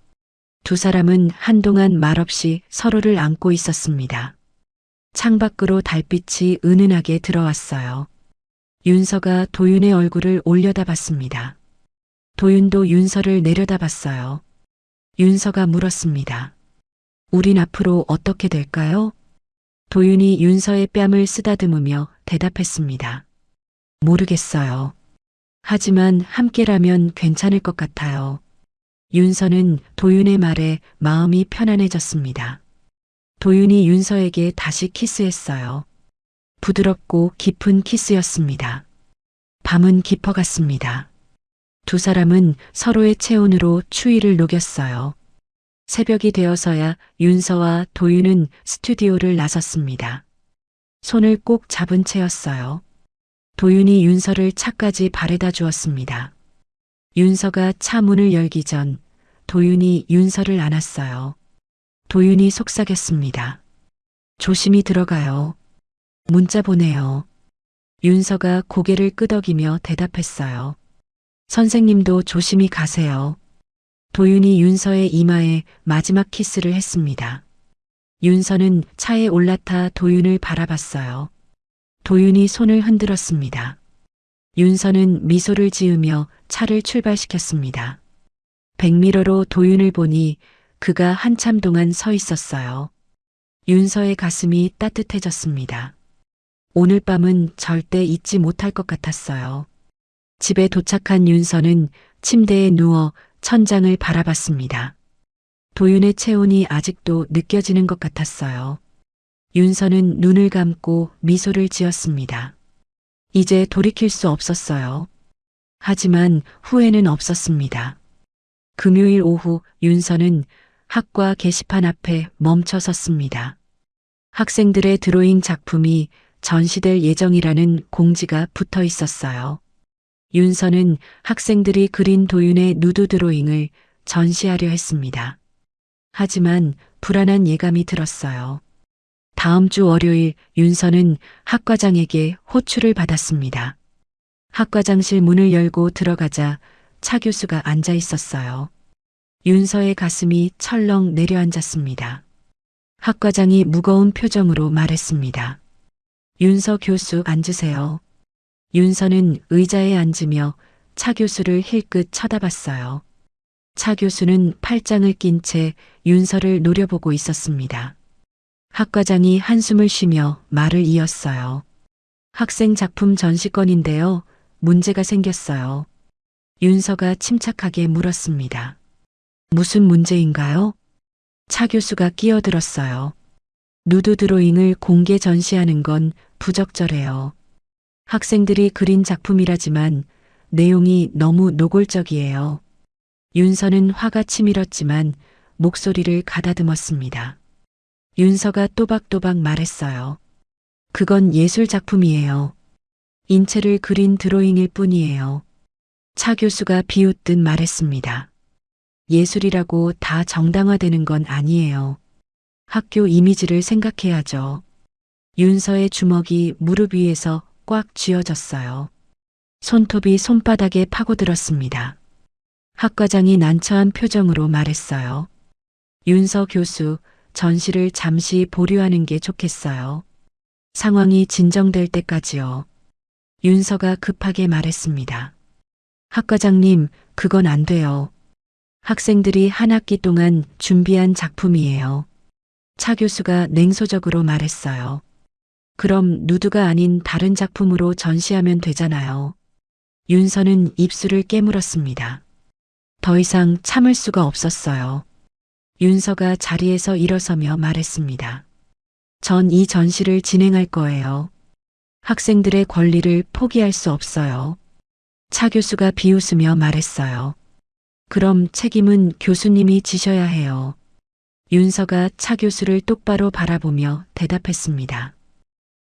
두 사람은 한동안 말없이 서로를 안고 있었습니다. 창밖으로 달빛이 은은하게 들어왔어요. 윤서가 도윤의 얼굴을 올려다봤습니다. 도윤도 윤서를 내려다봤어요. 윤서가 물었습니다. 우린 앞으로 어떻게 될까요? 도윤이 윤서의 뺨을 쓰다듬으며 대답했습니다. 모르겠어요. 하지만 함께라면 괜찮을 것 같아요. 윤서는 도윤의 말에 마음이 편안해졌습니다. 도윤이 윤서에게 다시 키스했어요. 부드럽고 깊은 키스였습니다. 밤은 깊어갔습니다. 두 사람은 서로의 체온으로 추위를 녹였어요. 새벽이 되어서야 윤서와 도윤은 스튜디오를 나섰습니다. 손을 꼭 잡은 채였어요. 도윤이 윤서를 차까지 바래다 주었습니다. 윤서가 차 문을 열기 전 도윤이 윤서를 안았어요. 도윤이 속삭였습니다. 조심히 들어가요. 문자 보내요. 윤서가 고개를 끄덕이며 대답했어요. 선생님도 조심히 가세요. 도윤이 윤서의 이마에 마지막 키스를 했습니다. 윤서는 차에 올라타 도윤을 바라봤어요. 도윤이 손을 흔들었습니다. 윤서는 미소를 지으며 차를 출발시켰습니다. 백미러로 도윤을 보니 그가 한참 동안 서 있었어요. 윤서의 가슴이 따뜻해졌습니다. 오늘 밤은 절대 잊지 못할 것 같았어요. 집에 도착한 윤서는 침대에 누워 천장을 바라봤습니다. 도윤의 체온이 아직도 느껴지는 것 같았어요. 윤서는 눈을 감고 미소를 지었습니다. 이제 돌이킬 수 없었어요. 하지만 후회는 없었습니다. 금요일 오후 윤서는 학과 게시판 앞에 멈춰 섰습니다. 학생들의 드로잉 작품이 전시될 예정이라는 공지가 붙어 있었어요. 윤서는 학생들이 그린 도윤의 누드 드로잉을 전시하려 했습니다. 하지만 불안한 예감이 들었어요. 다음 주 월요일 윤서는 학과장에게 호출을 받았습니다. 학과장실 문을 열고 들어가자 차 교수가 앉아 있었어요. 윤서의 가슴이 철렁 내려앉았습니다. 학과장이 무거운 표정으로 말했습니다. 윤서 교수 앉으세요. 윤서는 의자에 앉으며 차 교수를 힐끗 쳐다봤어요. 차 교수는 팔짱을 낀 채 윤서를 노려보고 있었습니다. 학과장이 한숨을 쉬며 말을 이었어요. 학생 작품 전시건인데요. 문제가 생겼어요. 윤서가 침착하게 물었습니다. 무슨 문제인가요? 차 교수가 끼어들었어요. 누드 드로잉을 공개 전시하는 건 부적절해요. 학생들이 그린 작품이라지만 내용이 너무 노골적이에요. 윤서는 화가 치밀었지만 목소리를 가다듬었습니다. 윤서가 또박또박 말했어요. 그건 예술 작품이에요. 인체를 그린 드로잉일 뿐이에요. 차 교수가 비웃듯 말했습니다. 예술이라고 다 정당화되는 건 아니에요. 학교 이미지를 생각해야죠. 윤서의 주먹이 무릎 위에서 꽉 쥐어졌어요. 손톱이 손바닥에 파고들었습니다. 학과장이 난처한 표정으로 말했어요. 윤서 교수, 전시를 잠시 보류하는 게 좋겠어요. 상황이 진정될 때까지요. 윤서가 급하게 말했습니다. 학과장님, 그건 안 돼요. 학생들이 한 학기 동안 준비한 작품이에요. 차 교수가 냉소적으로 말했어요. 그럼 누드가 아닌 다른 작품으로 전시하면 되잖아요. 윤서는 입술을 깨물었습니다. 더 이상 참을 수가 없었어요. 윤서가 자리에서 일어서며 말했습니다. 전 이 전시를 진행할 거예요. 학생들의 권리를 포기할 수 없어요. 차 교수가 비웃으며 말했어요. 그럼 책임은 교수님이 지셔야 해요. 윤서가 차 교수를 똑바로 바라보며 대답했습니다.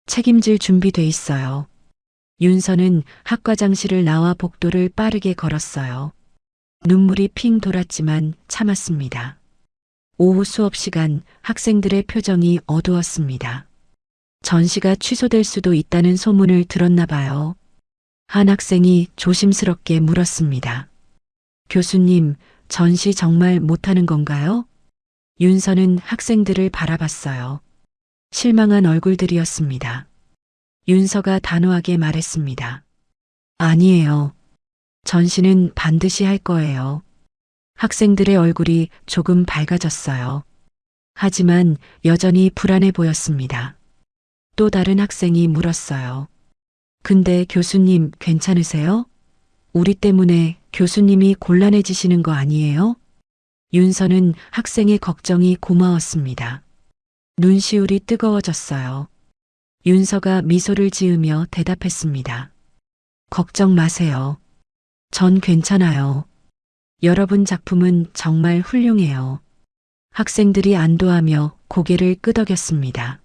책임질 준비돼 있어요. 윤서는 학과장실을 나와 복도를 빠르게 걸었어요. 눈물이 핑 돌았지만 참았습니다. 오후 수업 시간 학생들의 표정이 어두웠습니다. 전시가 취소될 수도 있다는 소문을 들었나 봐요. 한 학생이 조심스럽게 물었습니다. 교수님, 전시 정말 못하는 건가요? 윤서는 학생들을 바라봤어요. 실망한 얼굴들이었습니다. 윤서가 단호하게 말했습니다. 아니에요. 전시는 반드시 할 거예요. 학생들의 얼굴이 조금 밝아졌어요. 하지만 여전히 불안해 보였습니다. 또 다른 학생이 물었어요. 근데 교수님 괜찮으세요? 우리 때문에 교수님이 곤란해지시는 거 아니에요? 윤서는 학생의 걱정이 고마웠습니다. 눈시울이 뜨거워졌어요. 윤서가 미소를 지으며 대답했습니다. 걱정 마세요. 전 괜찮아요. 여러분 작품은 정말 훌륭해요. 학생들이 안도하며 고개를 끄덕였습니다.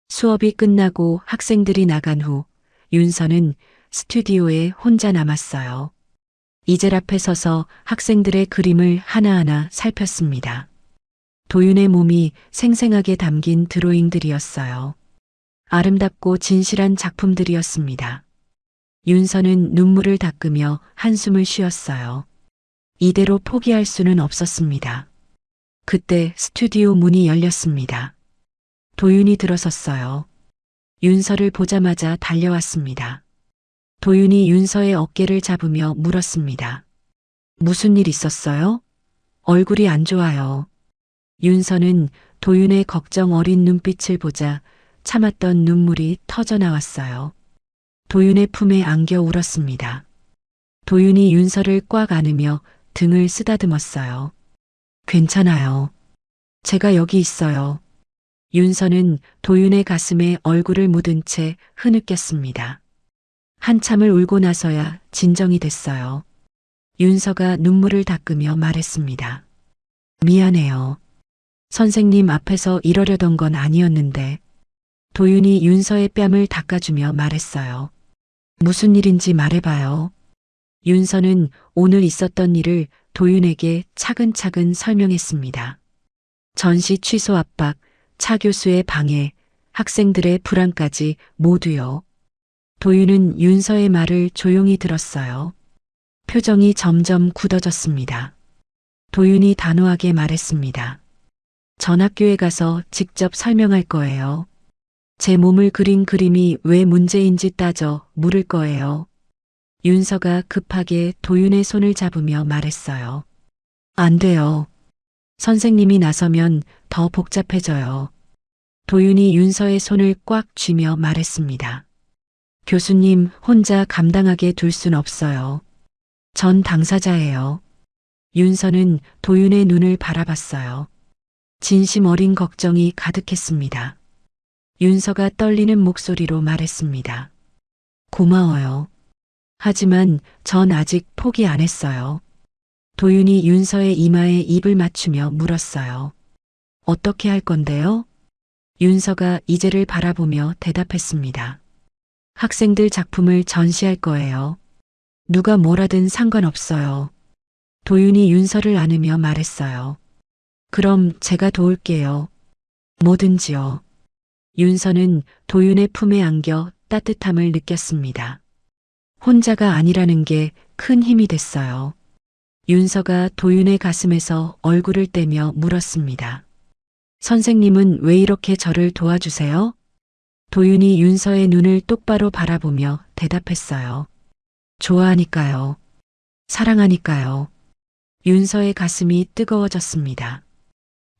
수업이 끝나고 학생들이 나간 후 윤서는 스튜디오에 혼자 남았어요. 이젤 앞에 서서 학생들의 그림을 하나하나 살폈습니다. 도윤의 몸이 생생하게 담긴 드로잉들이었어요. 아름답고 진실한 작품들이었습니다. 윤서는 눈물을 닦으며 한숨을 쉬었어요. 이대로 포기할 수는 없었습니다. 그때 스튜디오 문이 열렸습니다. 도윤이 들어섰어요. 윤서를 보자마자 달려왔습니다. 도윤이 윤서의 어깨를 잡으며 물었습니다. 무슨 일 있었어요? 얼굴이 안 좋아요. 윤서는 도윤의 걱정 어린 눈빛을 보자 참았던 눈물이 터져 나왔어요. 도윤의 품에 안겨 울었습니다. 도윤이 윤서를 꽉 안으며 등을 쓰다듬었어요. 괜찮아요. 제가 여기 있어요. 윤서는 도윤의 가슴에 얼굴을 묻은 채 흐느꼈습니다. 한참을 울고 나서야 진정이 됐어요. 윤서가 눈물을 닦으며 말했습니다. 미안해요. 선생님 앞에서 이러려던 건 아니었는데. 도윤이 윤서의 뺨을 닦아주며 말했어요. 무슨 일인지 말해봐요. 윤서는 오늘 있었던 일을 도윤에게 차근차근 설명했습니다. 전시 취소 압박, 차 교수의 방해, 학생들의 불안까지 모두요. 도윤은 윤서의 말을 조용히 들었어요. 표정이 점점 굳어졌습니다. 도윤이 단호하게 말했습니다. 전 학교에 가서 직접 설명할 거예요. 제 몸을 그린 그림이 왜 문제인지 따져 물을 거예요. 윤서가 급하게 도윤의 손을 잡으며 말했어요. 안 돼요. 선생님이 나서면 더 복잡해져요. 도윤이 윤서의 손을 꽉 쥐며 말했습니다. 교수님 혼자 감당하게 둘 순 없어요. 전 당사자예요. 윤서는 도윤의 눈을 바라봤어요. 진심 어린 걱정이 가득했습니다. 윤서가 떨리는 목소리로 말했습니다. 고마워요. 하지만 전 아직 포기 안 했어요. 도윤이 윤서의 이마에 입을 맞추며 물었어요. 어떻게 할 건데요? 윤서가 이제를 바라보며 대답했습니다. 학생들 작품을 전시할 거예요. 누가 뭐라든 상관없어요. 도윤이 윤서를 안으며 말했어요. 그럼 제가 도울게요. 뭐든지요. 윤서는 도윤의 품에 안겨 따뜻함을 느꼈습니다. 혼자가 아니라는 게 큰 힘이 됐어요. 윤서가 도윤의 가슴에서 얼굴을 떼며 물었습니다. 선생님은 왜 이렇게 저를 도와주세요? 도윤이 윤서의 눈을 똑바로 바라보며 대답했어요. 좋아하니까요. 사랑하니까요. 윤서의 가슴이 뜨거워졌습니다.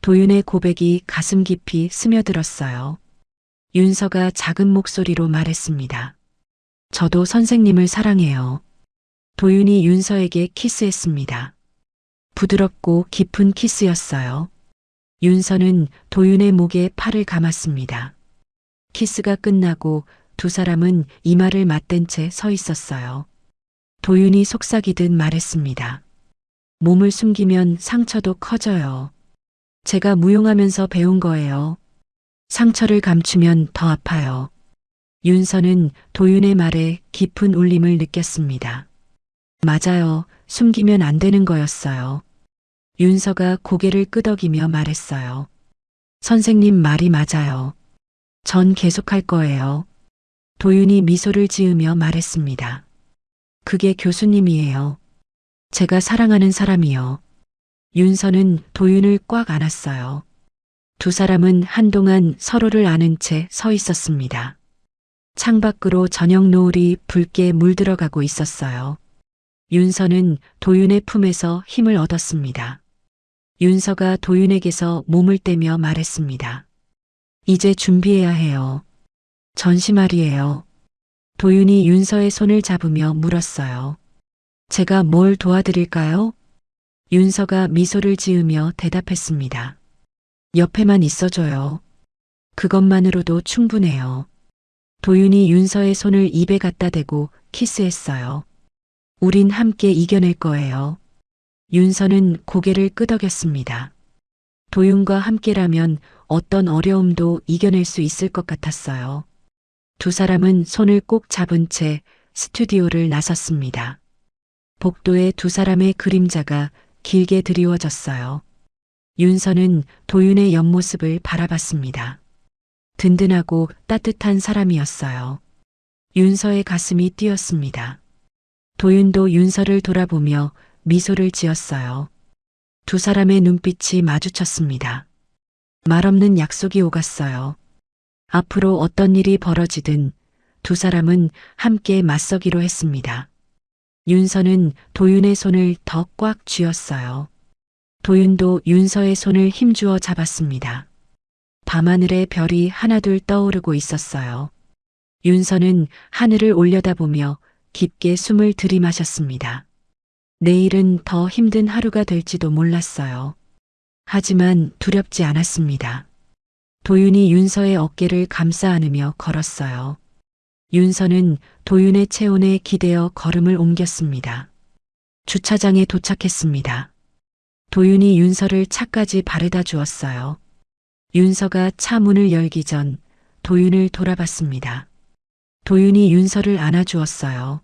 도윤의 고백이 가슴 깊이 스며들었어요. 윤서가 작은 목소리로 말했습니다. 저도 선생님을 사랑해요. 도윤이 윤서에게 키스했습니다. 부드럽고 깊은 키스였어요. 윤서는 도윤의 목에 팔을 감았습니다. 키스가 끝나고 두 사람은 이마를 맞댄 채 서 있었어요. 도윤이 속삭이듯 말했습니다. 몸을 숨기면 상처도 커져요. 제가 무용하면서 배운 거예요. 상처를 감추면 더 아파요. 윤서는 도윤의 말에 깊은 울림을 느꼈습니다. 맞아요. 숨기면 안 되는 거였어요. 윤서가 고개를 끄덕이며 말했어요. 선생님 말이 맞아요. 전 계속할 거예요. 도윤이 미소를 지으며 말했습니다. 그게 교수님이에요. 제가 사랑하는 사람이요. 윤서는 도윤을 꽉 안았어요. 두 사람은 한동안 서로를 아는 채 서 있었습니다. 창밖으로 저녁 노을이 붉게 물들어가고 있었어요. 윤서는 도윤의 품에서 힘을 얻었습니다. 윤서가 도윤에게서 몸을 떼며 말했습니다. 이제 준비해야 해요. 전시 말이에요. 도윤이 윤서의 손을 잡으며 물었어요. 제가 뭘 도와드릴까요? 윤서가 미소를 지으며 대답했습니다. 옆에만 있어줘요. 그것만으로도 충분해요. 도윤이 윤서의 손을 입에 갖다 대고 키스했어요. 우린 함께 이겨낼 거예요. 윤서는 고개를 끄덕였습니다. 도윤과 함께라면 어떤 어려움도 이겨낼 수 있을 것 같았어요. 두 사람은 손을 꼭 잡은 채 스튜디오를 나섰습니다. 복도에 두 사람의 그림자가 길게 드리워졌어요. 윤서는 도윤의 옆모습을 바라봤습니다. 든든하고 따뜻한 사람이었어요. 윤서의 가슴이 뛰었습니다. 도윤도 윤서를 돌아보며 미소를 지었어요. 두 사람의 눈빛이 마주쳤습니다. 말없는 약속이 오갔어요. 앞으로 어떤 일이 벌어지든 두 사람은 함께 맞서기로 했습니다. 윤서는 도윤의 손을 더 꽉 쥐었어요. 도윤도 윤서의 손을 힘주어 잡았습니다. 밤하늘에 별이 하나둘 떠오르고 있었어요. 윤서는 하늘을 올려다보며 깊게 숨을 들이마셨습니다. 내일은 더 힘든 하루가 될지도 몰랐어요. 하지만 두렵지 않았습니다. 도윤이 윤서의 어깨를 감싸 안으며 걸었어요. 윤서는 도윤의 체온에 기대어 걸음을 옮겼습니다. 주차장에 도착했습니다. 도윤이 윤서를 차까지 바래다 주었어요. 윤서가 차 문을 열기 전 도윤을 돌아봤습니다. 도윤이 윤서를 안아주었어요.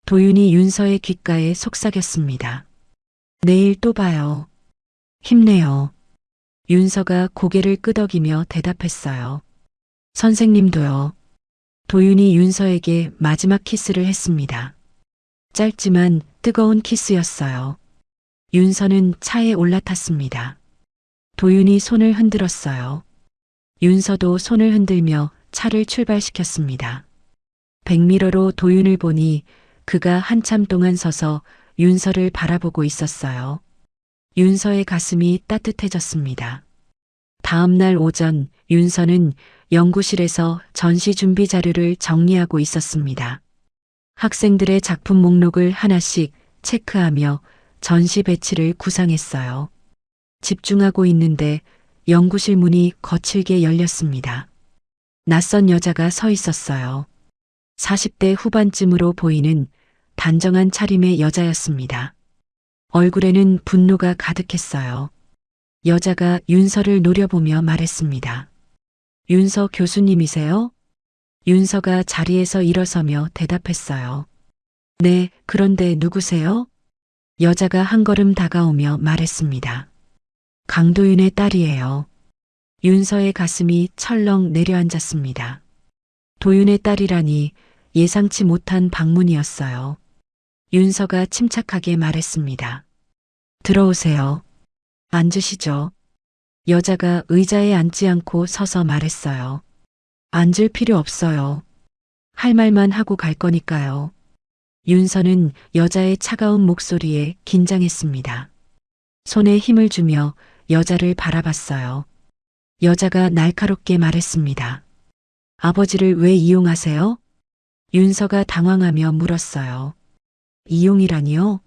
도윤이 윤서의 귓가에 속삭였습니다. 내일 또 봐요. 힘내요. 윤서가 고개를 끄덕이며 대답했어요. 선생님도요. 도윤이 윤서에게 마지막 키스를 했습니다. 짧지만 뜨거운 키스였어요. 윤서는 차에 올라탔습니다. 도윤이 손을 흔들었어요. 윤서도 손을 흔들며 차를 출발시켰습니다. 백미러로 도윤을 보니 그가 한참 동안 서서 윤서를 바라보고 있었어요. 윤서의 가슴이 따뜻해졌습니다. 다음 날 오전 윤서는 연구실에서 전시 준비 자료를 정리하고 있었습니다. 학생들의 작품 목록을 하나씩 체크하며 전시 배치를 구상했어요. 집중하고 있는데 연구실 문이 거칠게 열렸습니다. 낯선 여자가 서 있었어요. 40대 후반쯤으로 보이는 단정한 차림의 여자였습니다. 얼굴에는 분노가 가득했어요. 여자가 윤서를 노려보며 말했습니다. 윤서 교수님이세요? 윤서가 자리에서 일어서며 대답했어요. 네, 그런데 누구세요? 여자가 한 걸음 다가오며 말했습니다. 강도윤의 딸이에요. 윤서의 가슴이 철렁 내려앉았습니다. 도윤의 딸이라니 예상치 못한 방문이었어요. 윤서가 침착하게 말했습니다. 들어오세요. 앉으시죠. 여자가 의자에 앉지 않고 서서 말했어요. 앉을 필요 없어요. 할 말만 하고 갈 거니까요. 윤서는 여자의 차가운 목소리에 긴장했습니다. 손에 힘을 주며 여자를 바라봤어요. 여자가 날카롭게 말했습니다. 아버지를 왜 이용하세요? 윤서가 당황하며 물었어요. 이용이라니요?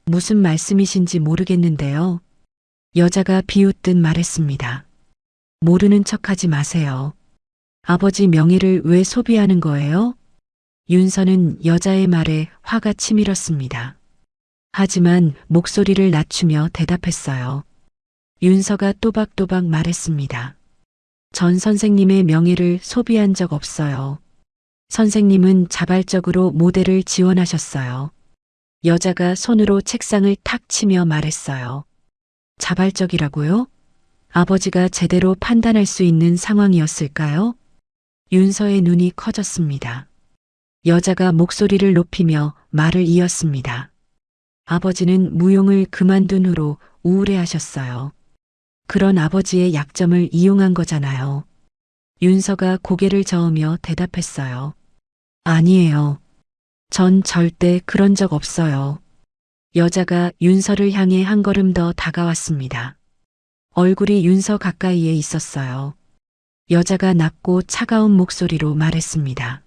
무슨 말씀이신지 모르겠는데요. 여자가 비웃듯 말했습니다. 모르는 척하지 마세요. 아버지 명예를 왜 소비하는 거예요? 윤서는 여자의 말에 화가 치밀었습니다. 하지만 목소리를 낮추며 대답했어요. 윤서가 또박또박 말했습니다. 전 선생님의 명예를 소비한 적 없어요. 선생님은 자발적으로 모델을 지원하셨어요. 여자가 손으로 책상을 탁 치며 말했어요. 자발적이라고요? 아버지가 제대로 판단할 수 있는 상황이었을까요? 윤서의 눈이 커졌습니다. 여자가 목소리를 높이며 말을 이었습니다. 아버지는 무용을 그만둔 후로 우울해하셨어요. 그런 아버지의 약점을 이용한 거잖아요. 윤서가 고개를 저으며 대답했어요. 아니에요. 전 절대 그런 적 없어요. 여자가 윤서를 향해 한 걸음 더 다가왔습니다. 얼굴이 윤서 가까이에 있었어요. 여자가 낮고 차가운 목소리로 말했습니다.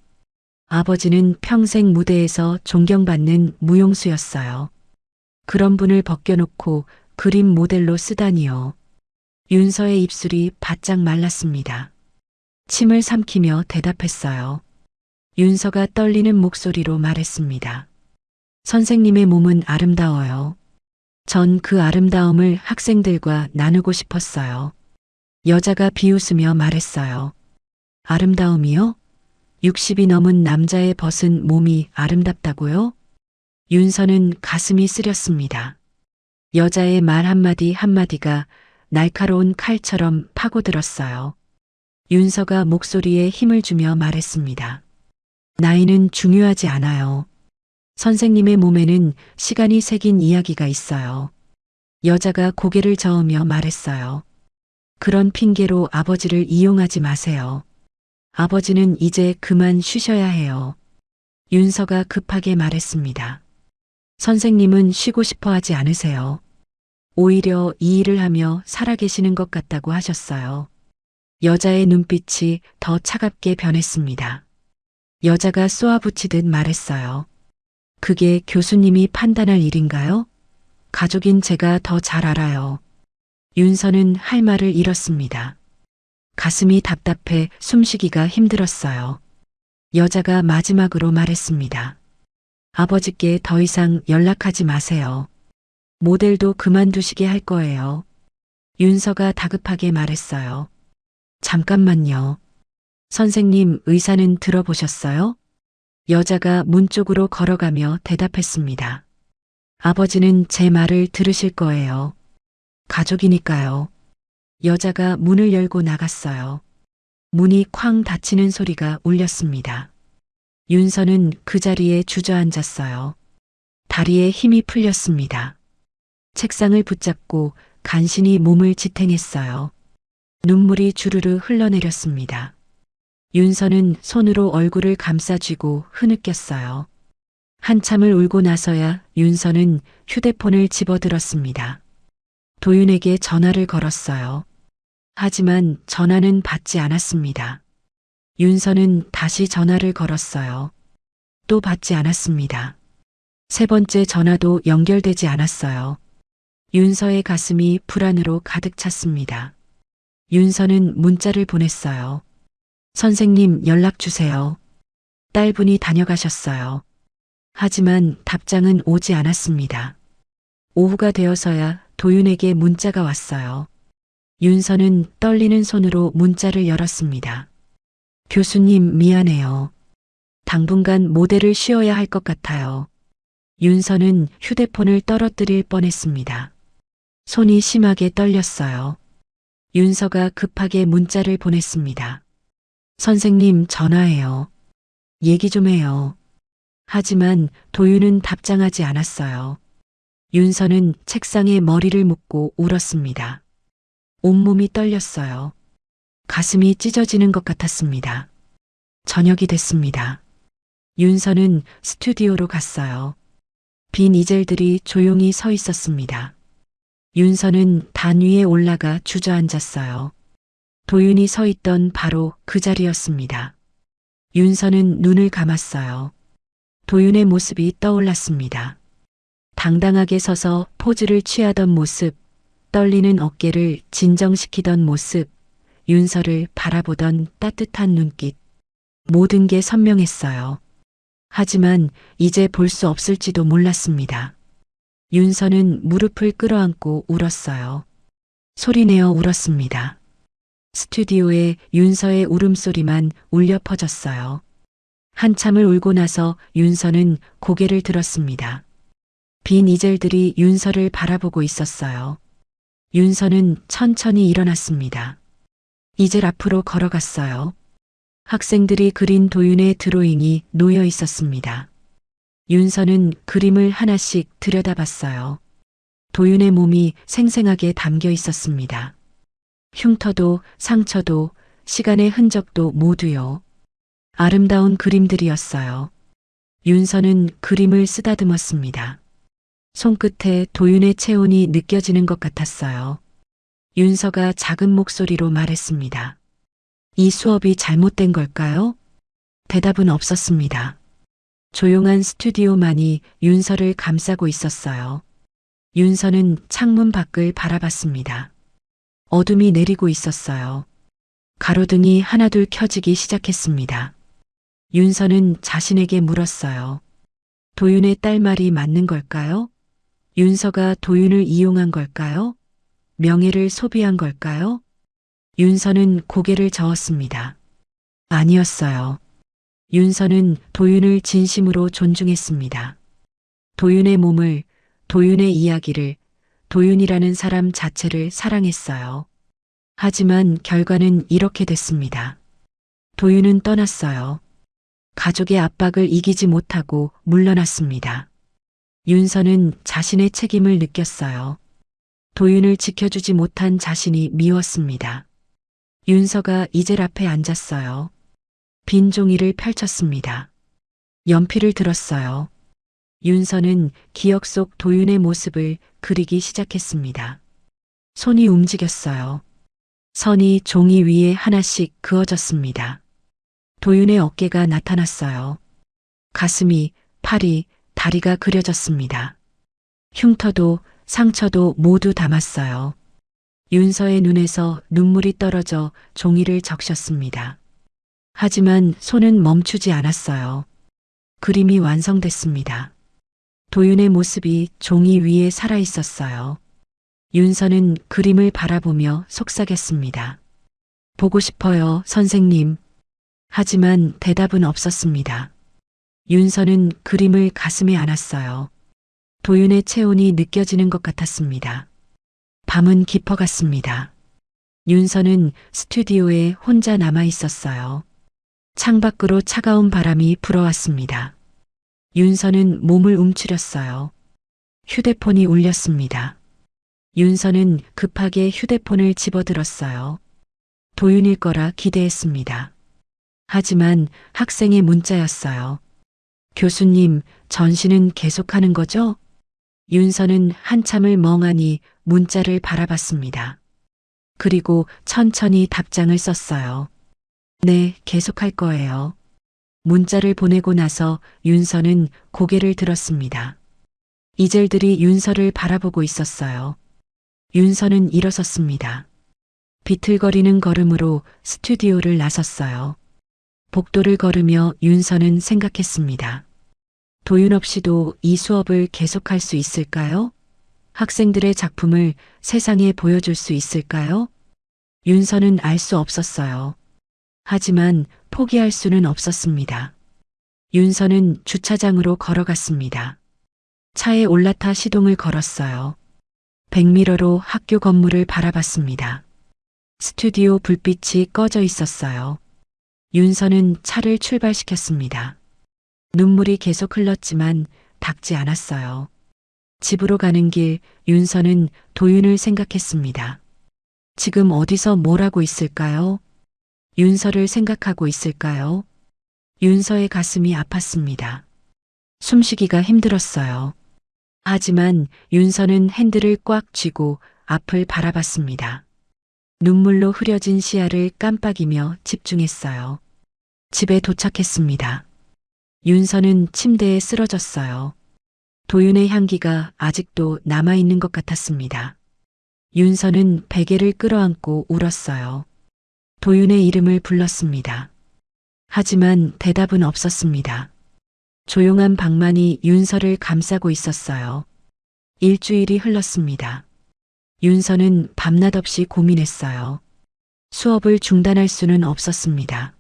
아버지는 평생 무대에서 존경받는 무용수였어요. 그런 분을 벗겨놓고 그림 모델로 쓰다니요. 윤서의 입술이 바짝 말랐습니다. 침을 삼키며 대답했어요. 윤서가 떨리는 목소리로 말했습니다. 선생님의 몸은 아름다워요. 전 그 아름다움을 학생들과 나누고 싶었어요. 여자가 비웃으며 말했어요. 아름다움이요? 60이 넘은 남자의 벗은 몸이 아름답다고요? 윤서는 가슴이 쓰렸습니다. 여자의 말 한마디 한마디가 날카로운 칼처럼 파고들었어요. 윤서가 목소리에 힘을 주며 말했습니다. 나이는 중요하지 않아요. 선생님의 몸에는 시간이 새긴 이야기가 있어요. 여자가 고개를 저으며 말했어요. 그런 핑계로 아버지를 이용하지 마세요. 아버지는 이제 그만 쉬셔야 해요. 윤서가 급하게 말했습니다. 선생님은 쉬고 싶어 하지 않으세요. 오히려 이 일을 하며 살아계시는 것 같다고 하셨어요. 여자의 눈빛이 더 차갑게 변했습니다. 여자가 쏘아붙이듯 말했어요. 그게 교수님이 판단할 일인가요? 가족인 제가 더 잘 알아요. 윤서는 할 말을 잃었습니다. 가슴이 답답해 숨쉬기가 힘들었어요. 여자가 마지막으로 말했습니다. 아버지께 더 이상 연락하지 마세요. 모델도 그만두시게 할 거예요. 윤서가 다급하게 말했어요. 잠깐만요. 선생님, 의사는 들어보셨어요? 여자가 문 쪽으로 걸어가며 대답했습니다. 아버지는 제 말을 들으실 거예요. 가족이니까요. 여자가 문을 열고 나갔어요. 문이 쾅 닫히는 소리가 울렸습니다. 윤서는 그 자리에 주저앉았어요. 다리에 힘이 풀렸습니다. 책상을 붙잡고 간신히 몸을 지탱했어요. 눈물이 주르르 흘러내렸습니다. 윤서는 손으로 얼굴을 감싸쥐고 흐느꼈어요. 한참을 울고 나서야 윤서는 휴대폰을 집어들었습니다. 도윤에게 전화를 걸었어요. 하지만 전화는 받지 않았습니다. 윤서는 다시 전화를 걸었어요. 또 받지 않았습니다. 세 번째 전화도 연결되지 않았어요. 윤서의 가슴이 불안으로 가득 찼습니다. 윤서는 문자를 보냈어요. 선생님, 연락 주세요. 딸분이 다녀가셨어요. 하지만 답장은 오지 않았습니다. 오후가 되어서야 도윤에게 문자가 왔어요. 윤서는 떨리는 손으로 문자를 열었습니다. 교수님, 미안해요. 당분간 모델을 쉬어야 할 것 같아요. 윤서는 휴대폰을 떨어뜨릴 뻔했습니다. 손이 심하게 떨렸어요. 윤서가 급하게 문자를 보냈습니다. 선생님, 전화해요. 얘기 좀 해요. 하지만 도윤은 답장하지 않았어요. 윤서는 책상에 머리를 묻고 울었습니다. 온몸이 떨렸어요. 가슴이 찢어지는 것 같았습니다. 저녁이 됐습니다. 윤서는 스튜디오로 갔어요. 빈 이젤들이 조용히 서 있었습니다. 윤서는 단 위에 올라가 주저앉았어요. 도윤이 서 있던 바로 그 자리였습니다. 윤서는 눈을 감았어요. 도윤의 모습이 떠올랐습니다. 당당하게 서서 포즈를 취하던 모습, 떨리는 어깨를 진정시키던 모습, 윤서를 바라보던 따뜻한 눈빛. 모든 게 선명했어요. 하지만 이제 볼 수 없을지도 몰랐습니다. 윤서는 무릎을 끌어안고 울었어요. 소리내어 울었습니다. 스튜디오에 윤서의 울음소리만 울려 퍼졌어요. 한참을 울고 나서 윤서는 고개를 들었습니다. 빈 이젤들이 윤서를 바라보고 있었어요. 윤서는 천천히 일어났습니다. 이젤 앞으로 걸어갔어요. 학생들이 그린 도윤의 드로잉이 놓여 있었습니다. 윤서는 그림을 하나씩 들여다봤어요. 도윤의 몸이 생생하게 담겨 있었습니다. 흉터도 상처도 시간의 흔적도 모두요. 아름다운 그림들이었어요. 윤서는 그림을 쓰다듬었습니다. 손끝에 도윤의 체온이 느껴지는 것 같았어요. 윤서가 작은 목소리로 말했습니다. 이 수업이 잘못된 걸까요? 대답은 없었습니다. 조용한 스튜디오만이 윤서를 감싸고 있었어요. 윤서는 창문 밖을 바라봤습니다. 어둠이 내리고 있었어요. 가로등이 하나둘 켜지기 시작했습니다. 윤서는 자신에게 물었어요. 도윤의 딸 말이 맞는 걸까요? 윤서가 도윤을 이용한 걸까요? 명예를 소비한 걸까요? 윤서는 고개를 저었습니다. 아니었어요. 윤서는 도윤을 진심으로 존중했습니다. 도윤의 몸을, 도윤의 이야기를, 도윤이라는 사람 자체를 사랑했어요. 하지만 결과는 이렇게 됐습니다. 도윤은 떠났어요. 가족의 압박을 이기지 못하고 물러났습니다. 윤서는 자신의 책임을 느꼈어요. 도윤을 지켜주지 못한 자신이 미웠습니다. 윤서가 이젤 앞에 앉았어요. 빈 종이를 펼쳤습니다. 연필을 들었어요. 윤서는 기억 속 도윤의 모습을 그리기 시작했습니다. 손이 움직였어요. 선이 종이 위에 하나씩 그어졌습니다. 도윤의 어깨가 나타났어요. 가슴이, 팔이, 다리가 그려졌습니다. 흉터도 상처도 모두 담았어요. 윤서의 눈에서 눈물이 떨어져 종이를 적셨습니다. 하지만 손은 멈추지 않았어요. 그림이 완성됐습니다. 도윤의 모습이 종이 위에 살아 있었어요. 윤서는 그림을 바라보며 속삭였습니다. 보고 싶어요, 선생님. 하지만 대답은 없었습니다. 윤서는 그림을 가슴에 안았어요. 도윤의 체온이 느껴지는 것 같았습니다. 밤은 깊어갔습니다. 윤서는 스튜디오에 혼자 남아 있었어요. 창밖으로 차가운 바람이 불어왔습니다. 윤서는 몸을 움츠렸어요. 휴대폰이 울렸습니다. 윤서는 급하게 휴대폰을 집어들었어요. 도윤일 거라 기대했습니다. 하지만 학생의 문자였어요. 교수님, 전시는 계속하는 거죠? 윤서는 한참을 멍하니 문자를 바라봤습니다. 그리고 천천히 답장을 썼어요. 네, 계속할 거예요. 문자를 보내고 나서 윤서는 고개를 들었습니다. 이젤들이 윤서를 바라보고 있었어요. 윤서는 일어섰습니다. 비틀거리는 걸음으로 스튜디오를 나섰어요. 복도를 걸으며 윤서는 생각했습니다. 도윤 없이도 이 수업을 계속할 수 있을까요? 학생들의 작품을 세상에 보여줄 수 있을까요? 윤서는 알 수 없었어요. 하지만 포기할 수는 없었습니다. 윤서는 주차장으로 걸어갔습니다. 차에 올라타 시동을 걸었어요. 백미러로 학교 건물을 바라봤습니다. 스튜디오 불빛이 꺼져 있었어요. 윤서는 차를 출발시켰습니다. 눈물이 계속 흘렀지만 닦지 않았어요. 집으로 가는 길 윤서는 도윤을 생각했습니다. 지금 어디서 뭘 하고 있을까요? 윤서를 생각하고 있을까요? 윤서의 가슴이 아팠습니다. 숨쉬기가 힘들었어요. 하지만 윤서는 핸들을 꽉 쥐고 앞을 바라봤습니다. 눈물로 흐려진 시야를 깜빡이며 집중했어요. 집에 도착했습니다. 윤서는 침대에 쓰러졌어요. 도윤의 향기가 아직도 남아있는 것 같았습니다. 윤서는 베개를 끌어안고 울었어요. 도윤의 이름을 불렀습니다. 하지만 대답은 없었습니다. 조용한 방만이 윤서를 감싸고 있었어요. 일주일이 흘렀습니다. 윤서는 밤낮 없이 고민했어요. 수업을 중단할 수는 없었습니다.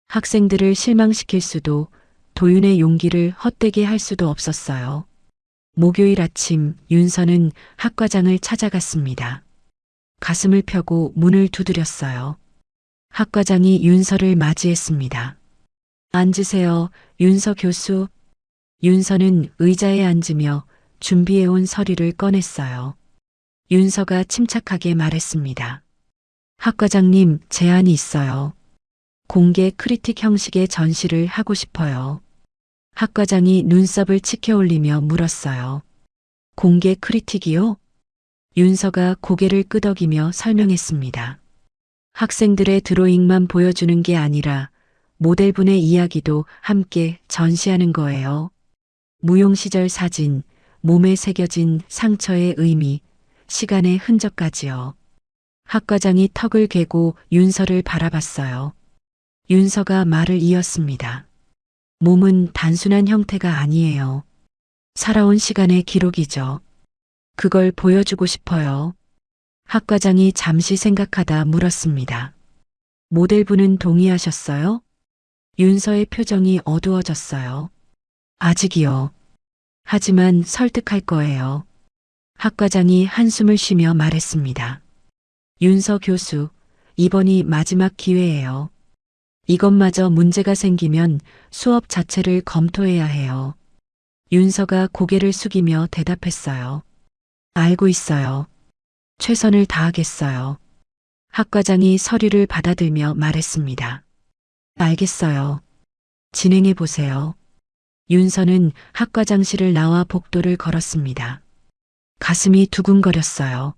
학생들을 실망시킬 수도 도윤의 용기를 헛되게 할 수도 없었어요. 목요일 아침 윤서는 학과장을 찾아갔습니다. 가슴을 펴고 문을 두드렸어요. 학과장이 윤서를 맞이했습니다. 앉으세요, 윤서 교수. 윤서는 의자에 앉으며 준비해온 서류를 꺼냈어요. 윤서가 침착하게 말했습니다. 학과장님, 제안이 있어요. 공개 크리틱 형식의 전시를 하고 싶어요. 학과장이 눈썹을 치켜 올리며 물었어요. 공개 크리틱이요? 윤서가 고개를 끄덕이며 설명했습니다. 학생들의 드로잉만 보여주는 게 아니라 모델분의 이야기도 함께 전시하는 거예요. 무용 시절 사진, 몸에 새겨진 상처의 의미, 시간의 흔적까지요. 학과장이 턱을 괴고 윤서를 바라봤어요. 윤서가 말을 이었습니다. 몸은 단순한 형태가 아니에요. 살아온 시간의 기록이죠. 그걸 보여주고 싶어요. 학과장이 잠시 생각하다 물었습니다. 모델분은 동의하셨어요? 윤서의 표정이 어두워졌어요. 아직이요. 하지만 설득할 거예요. 학과장이 한숨을 쉬며 말했습니다. 윤서 교수, 이번이 마지막 기회예요. 이것마저 문제가 생기면 수업 자체를 검토해야 해요. 윤서가 고개를 숙이며 대답했어요. 알고 있어요. 최선을 다하겠어요. 학과장이 서류를 받아들며 말했습니다. 알겠어요. 진행해 보세요. 윤서는 학과장실을 나와 복도를 걸었습니다. 가슴이 두근거렸어요.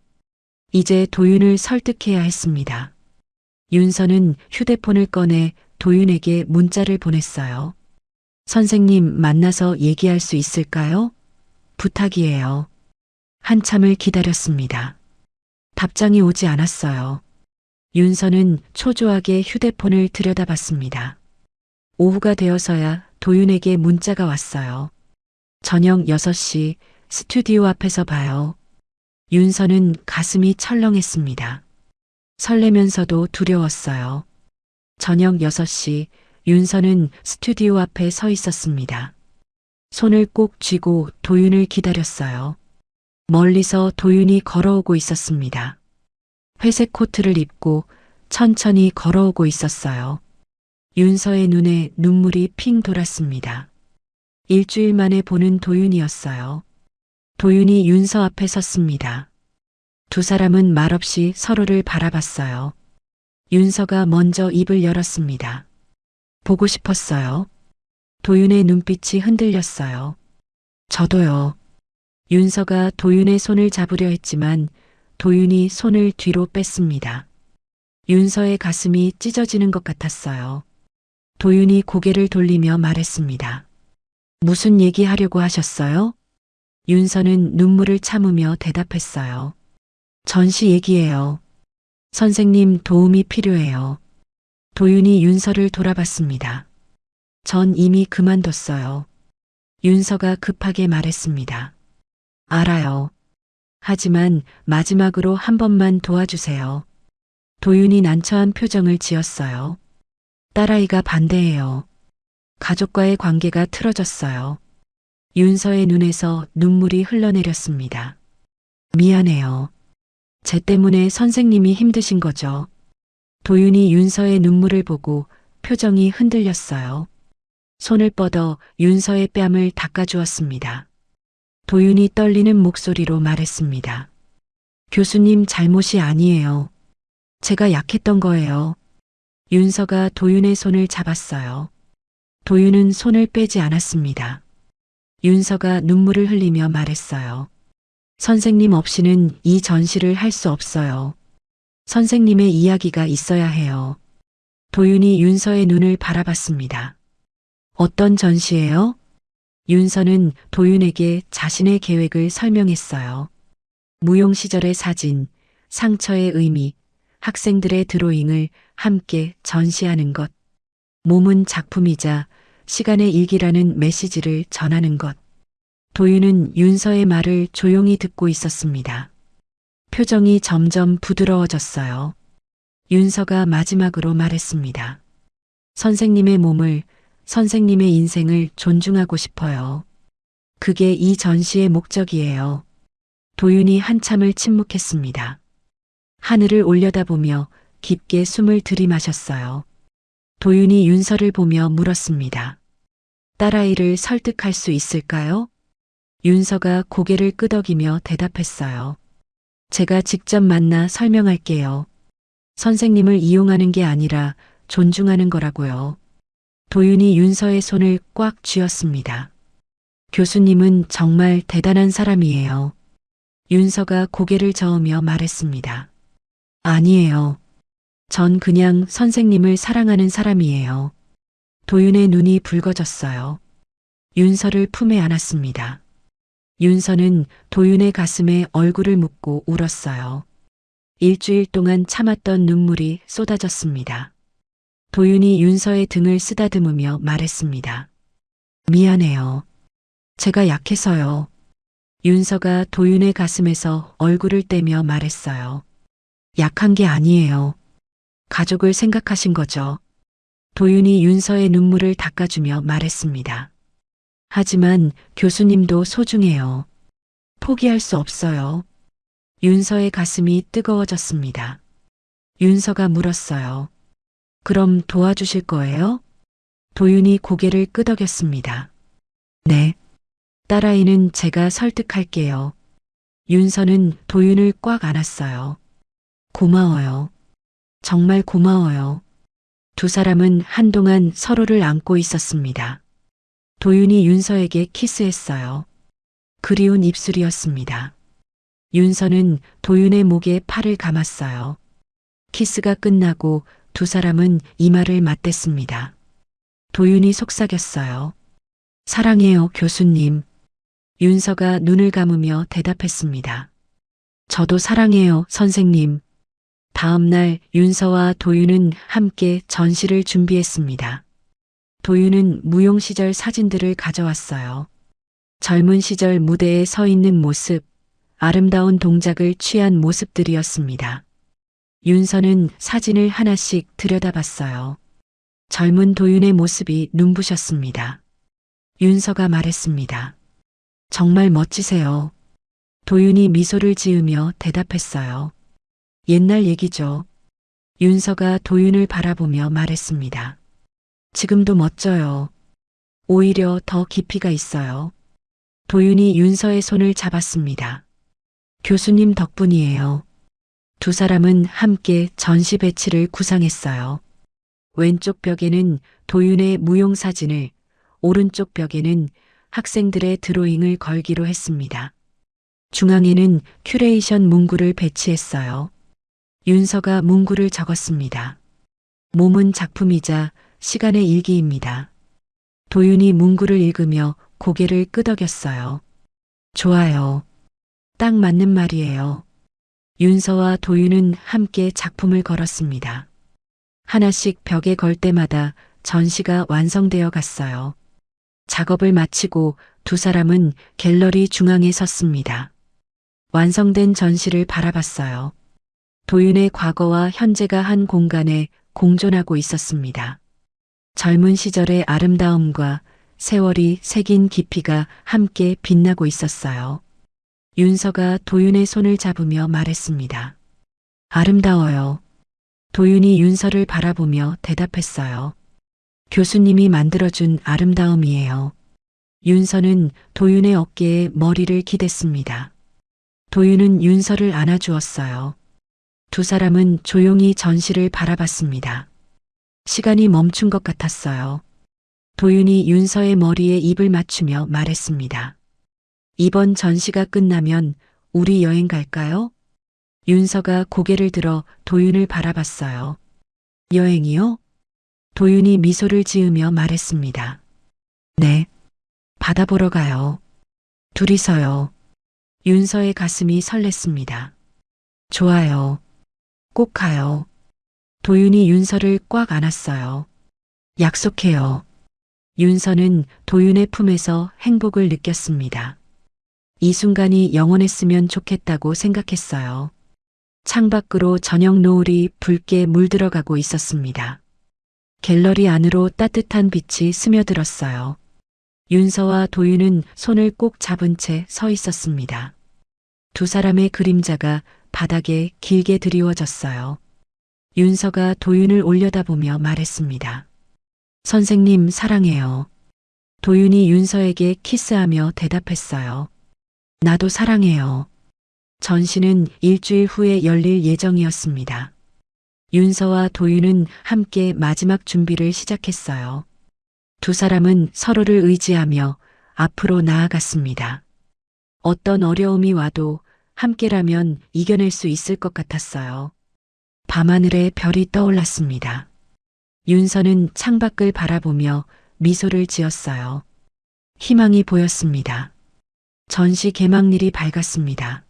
이제 도윤을 설득해야 했습니다. 윤서는 휴대폰을 꺼내 도윤에게 문자를 보냈어요. 선생님 만나서 얘기할 수 있을까요? 부탁이에요. 한참을 기다렸습니다. 답장이 오지 않았어요. 윤서는 초조하게 휴대폰을 들여다봤습니다. 오후가 되어서야 도윤에게 문자가 왔어요. 저녁 6시 스튜디오 앞에서 봐요. 윤서는 가슴이 철렁했습니다. 설레면서도 두려웠어요. 저녁 6시 윤서는 스튜디오 앞에 서 있었습니다. 손을 꼭 쥐고 도윤을 기다렸어요. 멀리서 도윤이 걸어오고 있었습니다. 회색 코트를 입고 천천히 걸어오고 있었어요. 윤서의 눈에 눈물이 핑 돌았습니다. 일주일 만에 보는 도윤이었어요. 도윤이 윤서 앞에 섰습니다. 두 사람은 말없이 서로를 바라봤어요. 윤서가 먼저 입을 열었습니다. 보고 싶었어요. 도윤의 눈빛이 흔들렸어요. 저도요. 윤서가 도윤의 손을 잡으려 했지만 도윤이 손을 뒤로 뺐습니다. 윤서의 가슴이 찢어지는 것 같았어요. 도윤이 고개를 돌리며 말했습니다. 무슨 얘기 하려고 하셨어요? 윤서는 눈물을 참으며 대답했어요. 전시 얘기예요. 선생님 도움이 필요해요. 도윤이 윤서를 돌아봤습니다. 전 이미 그만뒀어요. 윤서가 급하게 말했습니다. 알아요. 하지만 마지막으로 한 번만 도와주세요. 도윤이 난처한 표정을 지었어요. 딸아이가 반대해요. 가족과의 관계가 틀어졌어요. 윤서의 눈에서 눈물이 흘러내렸습니다. 미안해요. 제 때문에 선생님이 힘드신 거죠. 도윤이 윤서의 눈물을 보고 표정이 흔들렸어요. 손을 뻗어 윤서의 뺨을 닦아주었습니다. 도윤이 떨리는 목소리로 말했습니다. 교수님 잘못이 아니에요. 제가 약했던 거예요. 윤서가 도윤의 손을 잡았어요. 도윤은 손을 빼지 않았습니다. 윤서가 눈물을 흘리며 말했어요. 선생님 없이는 이 전시를 할 수 없어요. 선생님의 이야기가 있어야 해요. 도윤이 윤서의 눈을 바라봤습니다. 어떤 전시예요? 윤서는 도윤에게 자신의 계획을 설명했어요. 무용 시절의 사진, 상처의 의미, 학생들의 드로잉을 함께 전시하는 것. 몸은 작품이자 시간의 일기라는 메시지를 전하는 것. 도윤은 윤서의 말을 조용히 듣고 있었습니다. 표정이 점점 부드러워졌어요. 윤서가 마지막으로 말했습니다. 선생님의 몸을, 선생님의 인생을 존중하고 싶어요. 그게 이 전시의 목적이에요. 도윤이 한참을 침묵했습니다. 하늘을 올려다보며 깊게 숨을 들이마셨어요. 도윤이 윤서를 보며 물었습니다. 딸아이를 설득할 수 있을까요? 윤서가 고개를 끄덕이며 대답했어요. 제가 직접 만나 설명할게요. 선생님을 이용하는 게 아니라 존중하는 거라고요. 도윤이 윤서의 손을 꽉 쥐었습니다. 교수님은 정말 대단한 사람이에요. 윤서가 고개를 저으며 말했습니다. 아니에요. 전 그냥 선생님을 사랑하는 사람이에요. 도윤의 눈이 붉어졌어요. 윤서를 품에 안았습니다. 윤서는 도윤의 가슴에 얼굴을 묻고 울었어요. 일주일 동안 참았던 눈물이 쏟아졌습니다. 도윤이 윤서의 등을 쓰다듬으며 말했습니다. 미안해요. 제가 약해서요. 윤서가 도윤의 가슴에서 얼굴을 떼며 말했어요. 약한 게 아니에요. 가족을 생각하신 거죠. 도윤이 윤서의 눈물을 닦아주며 말했습니다. 하지만 교수님도 소중해요. 포기할 수 없어요. 윤서의 가슴이 뜨거워졌습니다. 윤서가 물었어요. 그럼 도와주실 거예요? 도윤이 고개를 끄덕였습니다. 네. 딸아이는 제가 설득할게요. 윤서는 도윤을 꽉 안았어요. 고마워요. 정말 고마워요. 두 사람은 한동안 서로를 안고 있었습니다. 도윤이 윤서에게 키스했어요. 그리운 입술이었습니다. 윤서는 도윤의 목에 팔을 감았어요. 키스가 끝나고 두 사람은 이마를 맞댔습니다. 도윤이 속삭였어요. 사랑해요, 교수님. 윤서가 눈을 감으며 대답했습니다. 저도 사랑해요, 선생님. 다음 날 윤서와 도윤은 함께 전시를 준비했습니다. 도윤은 무용 시절 사진들을 가져왔어요. 젊은 시절 무대에 서 있는 모습, 아름다운 동작을 취한 모습들이었습니다. 윤서는 사진을 하나씩 들여다봤어요. 젊은 도윤의 모습이 눈부셨습니다. 윤서가 말했습니다. 정말 멋지세요. 도윤이 미소를 지으며 대답했어요. 옛날 얘기죠. 윤서가 도윤을 바라보며 말했습니다. 지금도 멋져요. 오히려 더 깊이가 있어요. 도윤이 윤서의 손을 잡았습니다. 교수님 덕분이에요. 두 사람은 함께 전시 배치를 구상했어요. 왼쪽 벽에는 도윤의 무용 사진을, 오른쪽 벽에는 학생들의 드로잉을 걸기로 했습니다. 중앙에는 큐레이션 문구를 배치했어요. 윤서가 문구를 적었습니다. 몸은 작품이자 시간의 일기입니다. 도윤이 문구를 읽으며 고개를 끄덕였어요. 좋아요. 딱 맞는 말이에요. 윤서와 도윤은 함께 작품을 걸었습니다. 하나씩 벽에 걸 때마다 전시가 완성되어 갔어요. 작업을 마치고 두 사람은 갤러리 중앙에 섰습니다. 완성된 전시를 바라봤어요. 도윤의 과거와 현재가 한 공간에 공존하고 있었습니다. 젊은 시절의 아름다움과 세월이 새긴 깊이가 함께 빛나고 있었어요. 윤서가 도윤의 손을 잡으며 말했습니다. 아름다워요. 도윤이 윤서를 바라보며 대답했어요. 교수님이 만들어준 아름다움이에요. 윤서는 도윤의 어깨에 머리를 기댔습니다. 도윤은 윤서를 안아주었어요. 두 사람은 조용히 전시를 바라봤습니다. 시간이 멈춘 것 같았어요. 도윤이 윤서의 머리에 입을 맞추며 말했습니다. 이번 전시가 끝나면 우리 여행 갈까요? 윤서가 고개를 들어 도윤을 바라봤어요. 여행이요? 도윤이 미소를 지으며 말했습니다. 네. 바다 보러 가요. 둘이서요. 윤서의 가슴이 설렜습니다. 좋아요. 꼭 가요. 도윤이 윤서를 꽉 안았어요. 약속해요. 윤서는 도윤의 품에서 행복을 느꼈습니다. 이 순간이 영원했으면 좋겠다고 생각했어요. 창밖으로 저녁 노을이 붉게 물들어가고 있었습니다. 갤러리 안으로 따뜻한 빛이 스며들었어요. 윤서와 도윤은 손을 꼭 잡은 채 서 있었습니다. 두 사람의 그림자가 바닥에 길게 드리워졌어요. 윤서가 도윤을 올려다보며 말했습니다. 선생님 사랑해요. 도윤이 윤서에게 키스하며 대답했어요. 나도 사랑해요. 전시는 일주일 후에 열릴 예정이었습니다. 윤서와 도윤은 함께 마지막 준비를 시작했어요. 두 사람은 서로를 의지하며 앞으로 나아갔습니다. 어떤 어려움이 와도 함께라면 이겨낼 수 있을 것 같았어요. 밤하늘에 별이 떠올랐습니다. 윤서는 창밖을 바라보며 미소를 지었어요. 희망이 보였습니다. 전시 개막일이 밝았습니다.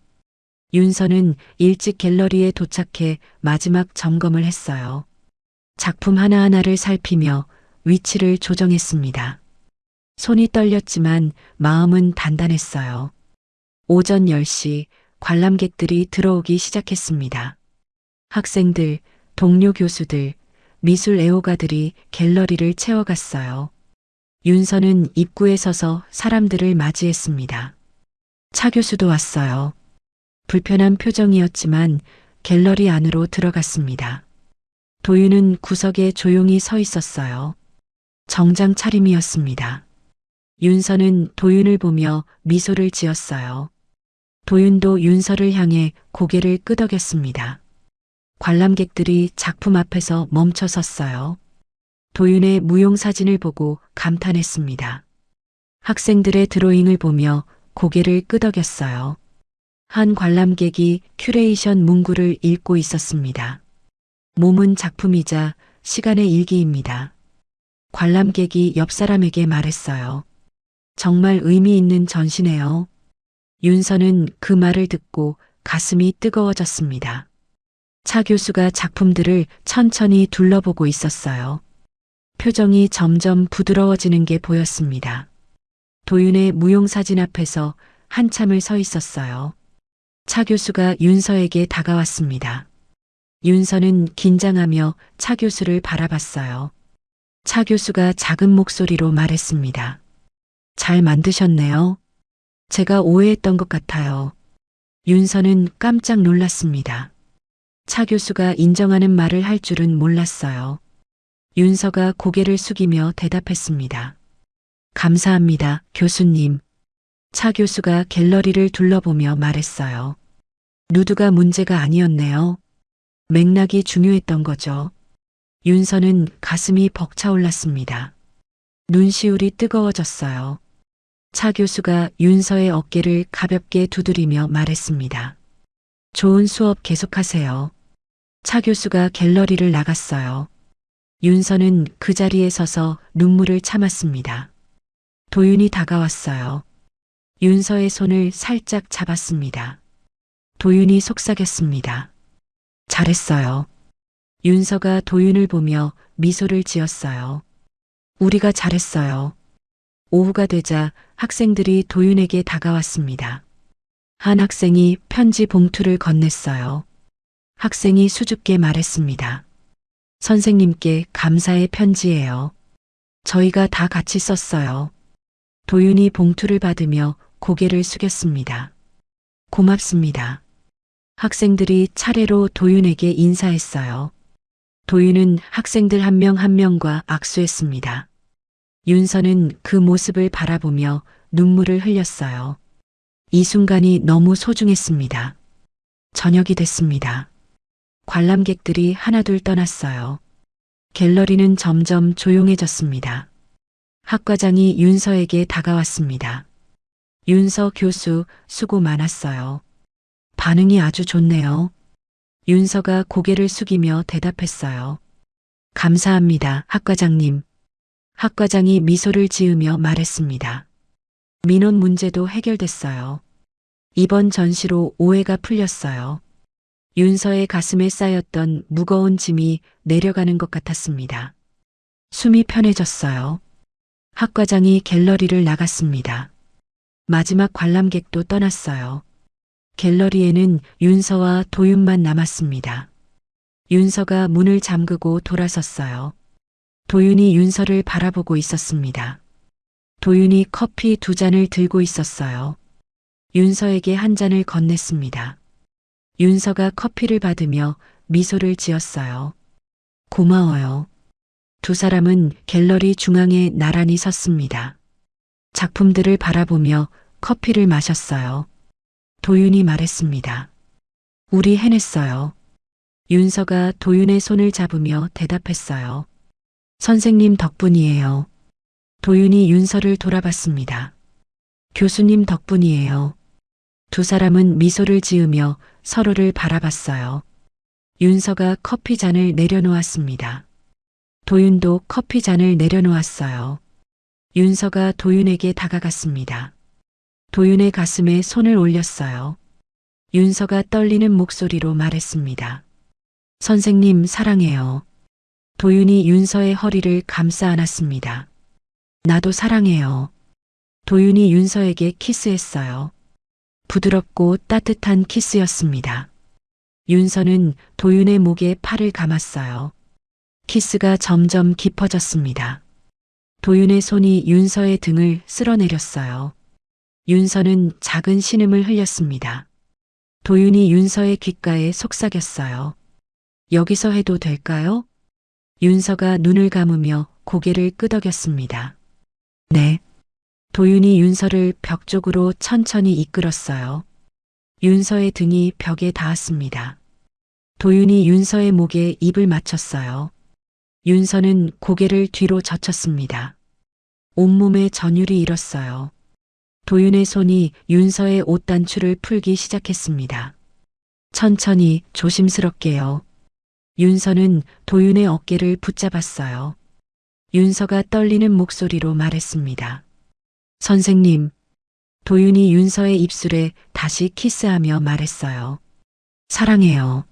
윤서는 일찍 갤러리에 도착해 마지막 점검을 했어요. 작품 하나하나를 살피며 위치를 조정했습니다. 손이 떨렸지만 마음은 단단했어요. 오전 10시 관람객들이 들어오기 시작했습니다. 학생들, 동료 교수들, 미술 애호가들이 갤러리를 채워갔어요. 윤서는 입구에 서서 사람들을 맞이했습니다. 차 교수도 왔어요. 불편한 표정이었지만 갤러리 안으로 들어갔습니다. 도윤은 구석에 조용히 서 있었어요. 정장 차림이었습니다. 윤서는 도윤을 보며 미소를 지었어요. 도윤도 윤서를 향해 고개를 끄덕였습니다. 관람객들이 작품 앞에서 멈춰 섰어요. 도윤의 무용 사진을 보고 감탄했습니다. 학생들의 드로잉을 보며 고개를 끄덕였어요. 한 관람객이 큐레이션 문구를 읽고 있었습니다. 몸은 작품이자 시간의 일기입니다. 관람객이 옆 사람에게 말했어요. 정말 의미 있는 전시네요. 윤서는 그 말을 듣고 가슴이 뜨거워졌습니다. 차 교수가 작품들을 천천히 둘러보고 있었어요. 표정이 점점 부드러워지는 게 보였습니다. 도윤의 무용사진 앞에서 한참을 서 있었어요. 차 교수가 윤서에게 다가왔습니다. 윤서는 긴장하며 차 교수를 바라봤어요. 차 교수가 작은 목소리로 말했습니다. 잘 만드셨네요. 제가 오해했던 것 같아요. 윤서는 깜짝 놀랐습니다. 차 교수가 인정하는 말을 할 줄은 몰랐어요. 윤서가 고개를 숙이며 대답했습니다. 감사합니다, 교수님. 차 교수가 갤러리를 둘러보며 말했어요. 누드가 문제가 아니었네요. 맥락이 중요했던 거죠. 윤서는 가슴이 벅차올랐습니다. 눈시울이 뜨거워졌어요. 차 교수가 윤서의 어깨를 가볍게 두드리며 말했습니다. 좋은 수업 계속하세요. 차 교수가 갤러리를 나갔어요. 윤서는 그 자리에 서서 눈물을 참았습니다. 도윤이 다가왔어요. 윤서의 손을 살짝 잡았습니다. 도윤이 속삭였습니다. 잘했어요. 윤서가 도윤을 보며 미소를 지었어요. 우리가 잘했어요. 오후가 되자 학생들이 도윤에게 다가왔습니다. 한 학생이 편지 봉투를 건넸어요. 학생이 수줍게 말했습니다. 선생님께 감사의 편지예요. 저희가 다 같이 썼어요. 도윤이 봉투를 받으며 고개를 숙였습니다. 고맙습니다. 학생들이 차례로 도윤에게 인사했어요. 도윤은 학생들 한 명 한 명과 악수했습니다. 윤서는 그 모습을 바라보며 눈물을 흘렸어요. 이 순간이 너무 소중했습니다. 저녁이 됐습니다. 관람객들이 하나둘 떠났어요. 갤러리는 점점 조용해졌습니다. 학과장이 윤서에게 다가왔습니다. 윤서 교수, 수고 많았어요. 반응이 아주 좋네요. 윤서가 고개를 숙이며 대답했어요. 감사합니다, 학과장님. 학과장이 미소를 지으며 말했습니다. 민원 문제도 해결됐어요. 이번 전시로 오해가 풀렸어요. 윤서의 가슴에 쌓였던 무거운 짐이 내려가는 것 같았습니다. 숨이 편해졌어요. 학과장이 갤러리를 나갔습니다. 마지막 관람객도 떠났어요. 갤러리에는 윤서와 도윤만 남았습니다. 윤서가 문을 잠그고 돌아섰어요. 도윤이 윤서를 바라보고 있었습니다. 도윤이 커피 2잔을 들고 있었어요. 윤서에게 한 잔을 건넸습니다. 윤서가 커피를 받으며 미소를 지었어요. 고마워요. 두 사람은 갤러리 중앙에 나란히 섰습니다. 작품들을 바라보며 커피를 마셨어요. 도윤이 말했습니다. 우리 해냈어요. 윤서가 도윤의 손을 잡으며 대답했어요. 선생님 덕분이에요. 도윤이 윤서를 돌아봤습니다. 교수님 덕분이에요. 두 사람은 미소를 지으며 서로를 바라봤어요. 윤서가 커피 잔을 내려놓았습니다. 도윤도 커피 잔을 내려놓았어요. 윤서가 도윤에게 다가갔습니다. 도윤의 가슴에 손을 올렸어요. 윤서가 떨리는 목소리로 말했습니다. 선생님 사랑해요. 도윤이 윤서의 허리를 감싸 안았습니다. 나도 사랑해요. 도윤이 윤서에게 키스했어요. 부드럽고 따뜻한 키스였습니다. 윤서는 도윤의 목에 팔을 감았어요. 키스가 점점 깊어졌습니다. 도윤의 손이 윤서의 등을 쓸어내렸어요. 윤서는 작은 신음을 흘렸습니다. 도윤이 윤서의 귓가에 속삭였어요. 여기서 해도 될까요? 윤서가 눈을 감으며 고개를 끄덕였습니다. 네. 도윤이 윤서를 벽 쪽으로 천천히 이끌었어요. 윤서의 등이 벽에 닿았습니다. 도윤이 윤서의 목에 입을 맞췄어요. 윤서는 고개를 뒤로 젖혔습니다. 온몸에 전율이 일었어요. 도윤의 손이 윤서의 옷 단추를 풀기 시작했습니다. 천천히 조심스럽게요. 윤서는 도윤의 어깨를 붙잡았어요. 윤서가 떨리는 목소리로 말했습니다. 선생님. 도윤이 윤서의 입술에 다시 키스하며 말했어요. 사랑해요.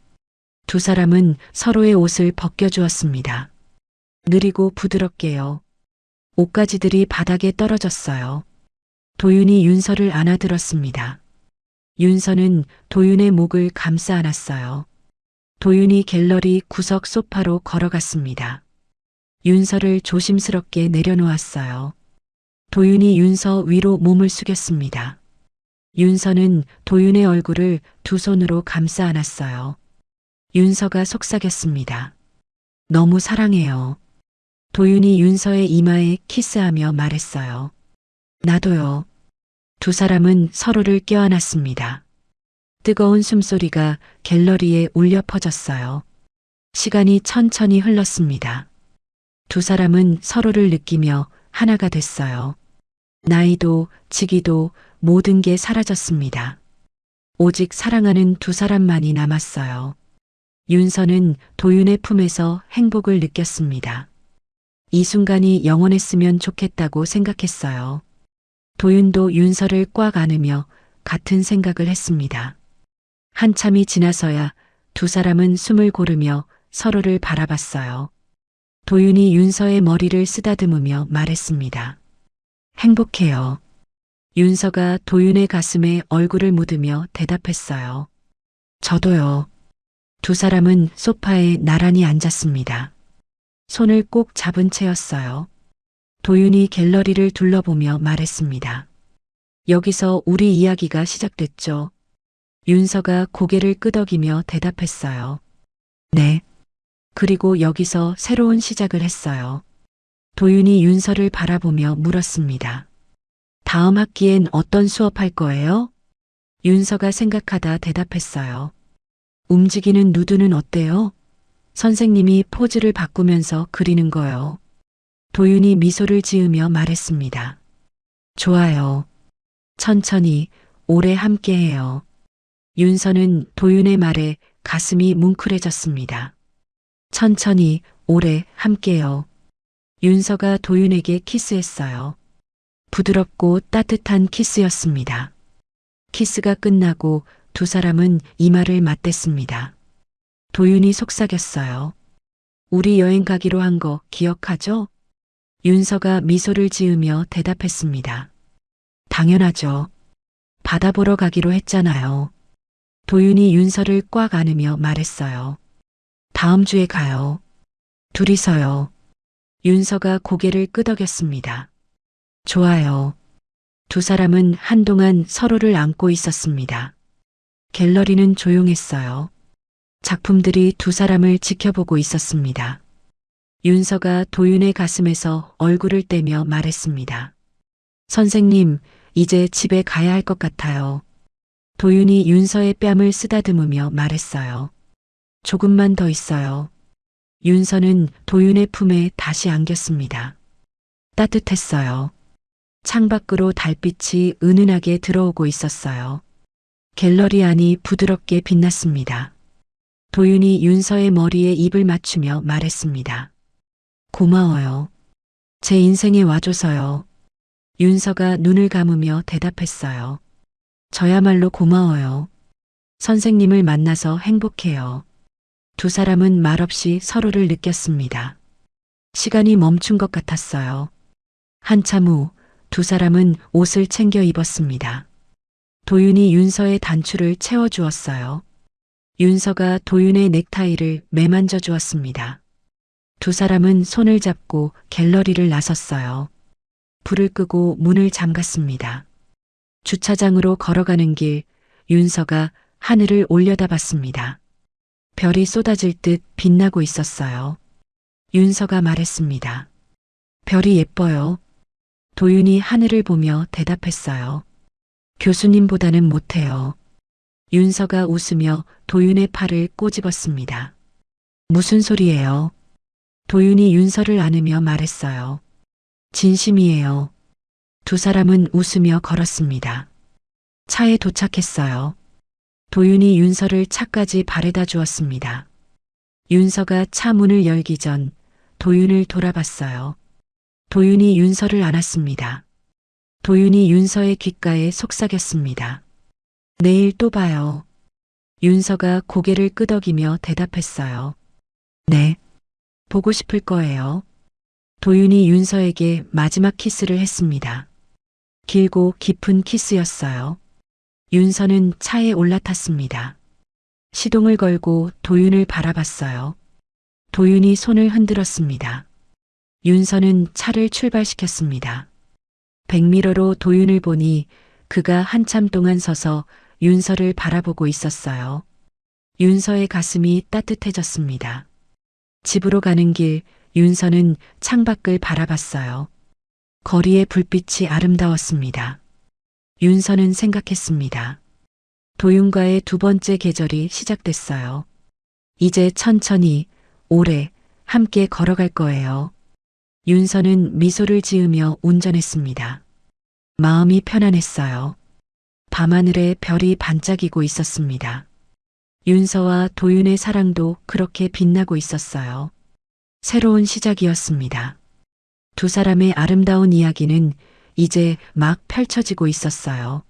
두 사람은 서로의 옷을 벗겨주었습니다. 느리고 부드럽게요. 옷가지들이 바닥에 떨어졌어요. 도윤이 윤서를 안아들었습니다. 윤서는 도윤의 목을 감싸 안았어요. 도윤이 갤러리 구석 소파로 걸어갔습니다. 윤서를 조심스럽게 내려놓았어요. 도윤이 윤서 위로 몸을 숙였습니다. 윤서는 도윤의 얼굴을 두 손으로 감싸 안았어요. 윤서가 속삭였습니다. 너무 사랑해요. 도윤이 윤서의 이마에 키스하며 말했어요. 나도요. 두 사람은 서로를 껴안았습니다. 뜨거운 숨소리가 갤러리에 울려 퍼졌어요. 시간이 천천히 흘렀습니다. 두 사람은 서로를 느끼며 하나가 됐어요. 나이도 직위도 모든 게 사라졌습니다. 오직 사랑하는 두 사람만이 남았어요. 윤서는 도윤의 품에서 행복을 느꼈습니다. 이 순간이 영원했으면 좋겠다고 생각했어요. 도윤도 윤서를 꽉 안으며 같은 생각을 했습니다. 한참이 지나서야 두 사람은 숨을 고르며 서로를 바라봤어요. 도윤이 윤서의 머리를 쓰다듬으며 말했습니다. 행복해요. 윤서가 도윤의 가슴에 얼굴을 묻으며 대답했어요. 저도요. 두 사람은 소파에 나란히 앉았습니다. 손을 꼭 잡은 채였어요. 도윤이 갤러리를 둘러보며 말했습니다. 여기서 우리 이야기가 시작됐죠. 윤서가 고개를 끄덕이며 대답했어요. 네. 그리고 여기서 새로운 시작을 했어요. 도윤이 윤서를 바라보며 물었습니다. 다음 학기엔 어떤 수업할 거예요? 윤서가 생각하다 대답했어요. 움직이는 누드는 어때요? 선생님이 포즈를 바꾸면서 그리는 거요. 도윤이 미소를 지으며 말했습니다. 좋아요. 천천히 오래 함께해요. 윤서는 도윤의 말에 가슴이 뭉클해졌습니다. 천천히 오래 함께요. 윤서가 도윤에게 키스했어요. 부드럽고 따뜻한 키스였습니다. 키스가 끝나고 두 사람은 이마를 맞댔습니다. 도윤이 속삭였어요. 우리 여행 가기로 한 거 기억하죠? 윤서가 미소를 지으며 대답했습니다. 당연하죠. 바다 보러 가기로 했잖아요. 도윤이 윤서를 꽉 안으며 말했어요. 다음 주에 가요. 둘이서요. 윤서가 고개를 끄덕였습니다. 좋아요. 두 사람은 한동안 서로를 안고 있었습니다. 갤러리는 조용했어요. 작품들이 두 사람을 지켜보고 있었습니다. 윤서가 도윤의 가슴에서 얼굴을 떼며 말했습니다. 선생님, 이제 집에 가야 할 것 같아요. 도윤이 윤서의 뺨을 쓰다듬으며 말했어요. 조금만 더 있어요. 윤서는 도윤의 품에 다시 안겼습니다. 따뜻했어요. 창밖으로 달빛이 은은하게 들어오고 있었어요. 갤러리 안이 부드럽게 빛났습니다. 도윤이 윤서의 머리에 입을 맞추며 말했습니다. 고마워요. 제 인생에 와줘서요. 윤서가 눈을 감으며 대답했어요. 저야말로 고마워요. 선생님을 만나서 행복해요. 두 사람은 말없이 서로를 느꼈습니다. 시간이 멈춘 것 같았어요. 한참 후 두 사람은 옷을 챙겨 입었습니다. 도윤이 윤서의 단추를 채워주었어요. 윤서가 도윤의 넥타이를 매만져 주었습니다. 두 사람은 손을 잡고 갤러리를 나섰어요. 불을 끄고 문을 잠갔습니다. 주차장으로 걸어가는 길, 윤서가 하늘을 올려다봤습니다. 별이 쏟아질 듯 빛나고 있었어요. 윤서가 말했습니다. 별이 예뻐요. 도윤이 하늘을 보며 대답했어요. 교수님보다는 못해요. 윤서가 웃으며 도윤의 팔을 꼬집었습니다. 무슨 소리예요? 도윤이 윤서를 안으며 말했어요. 진심이에요. 두 사람은 웃으며 걸었습니다. 차에 도착했어요. 도윤이 윤서를 차까지 바래다 주었습니다. 윤서가 차 문을 열기 전 도윤을 돌아봤어요. 도윤이 윤서를 안았습니다. 도윤이 윤서의 귓가에 속삭였습니다. 내일 또 봐요. 윤서가 고개를 끄덕이며 대답했어요. 네. 보고 싶을 거예요. 도윤이 윤서에게 마지막 키스를 했습니다. 길고 깊은 키스였어요. 윤서는 차에 올라탔습니다. 시동을 걸고 도윤을 바라봤어요. 도윤이 손을 흔들었습니다. 윤서는 차를 출발시켰습니다. 백미러로 도윤을 보니 그가 한참 동안 서서 윤서를 바라보고 있었어요. 윤서의 가슴이 따뜻해졌습니다. 집으로 가는 길 윤서는 창밖을 바라봤어요. 거리의 불빛이 아름다웠습니다. 윤서는 생각했습니다. 도윤과의 두 번째 계절이 시작됐어요. 이제 천천히, 오래, 함께 걸어갈 거예요. 윤서는 미소를 지으며 운전했습니다. 마음이 편안했어요. 밤하늘에 별이 반짝이고 있었습니다. 윤서와 도윤의 사랑도 그렇게 빛나고 있었어요. 새로운 시작이었습니다. 두 사람의 아름다운 이야기는 이제 막 펼쳐지고 있었어요.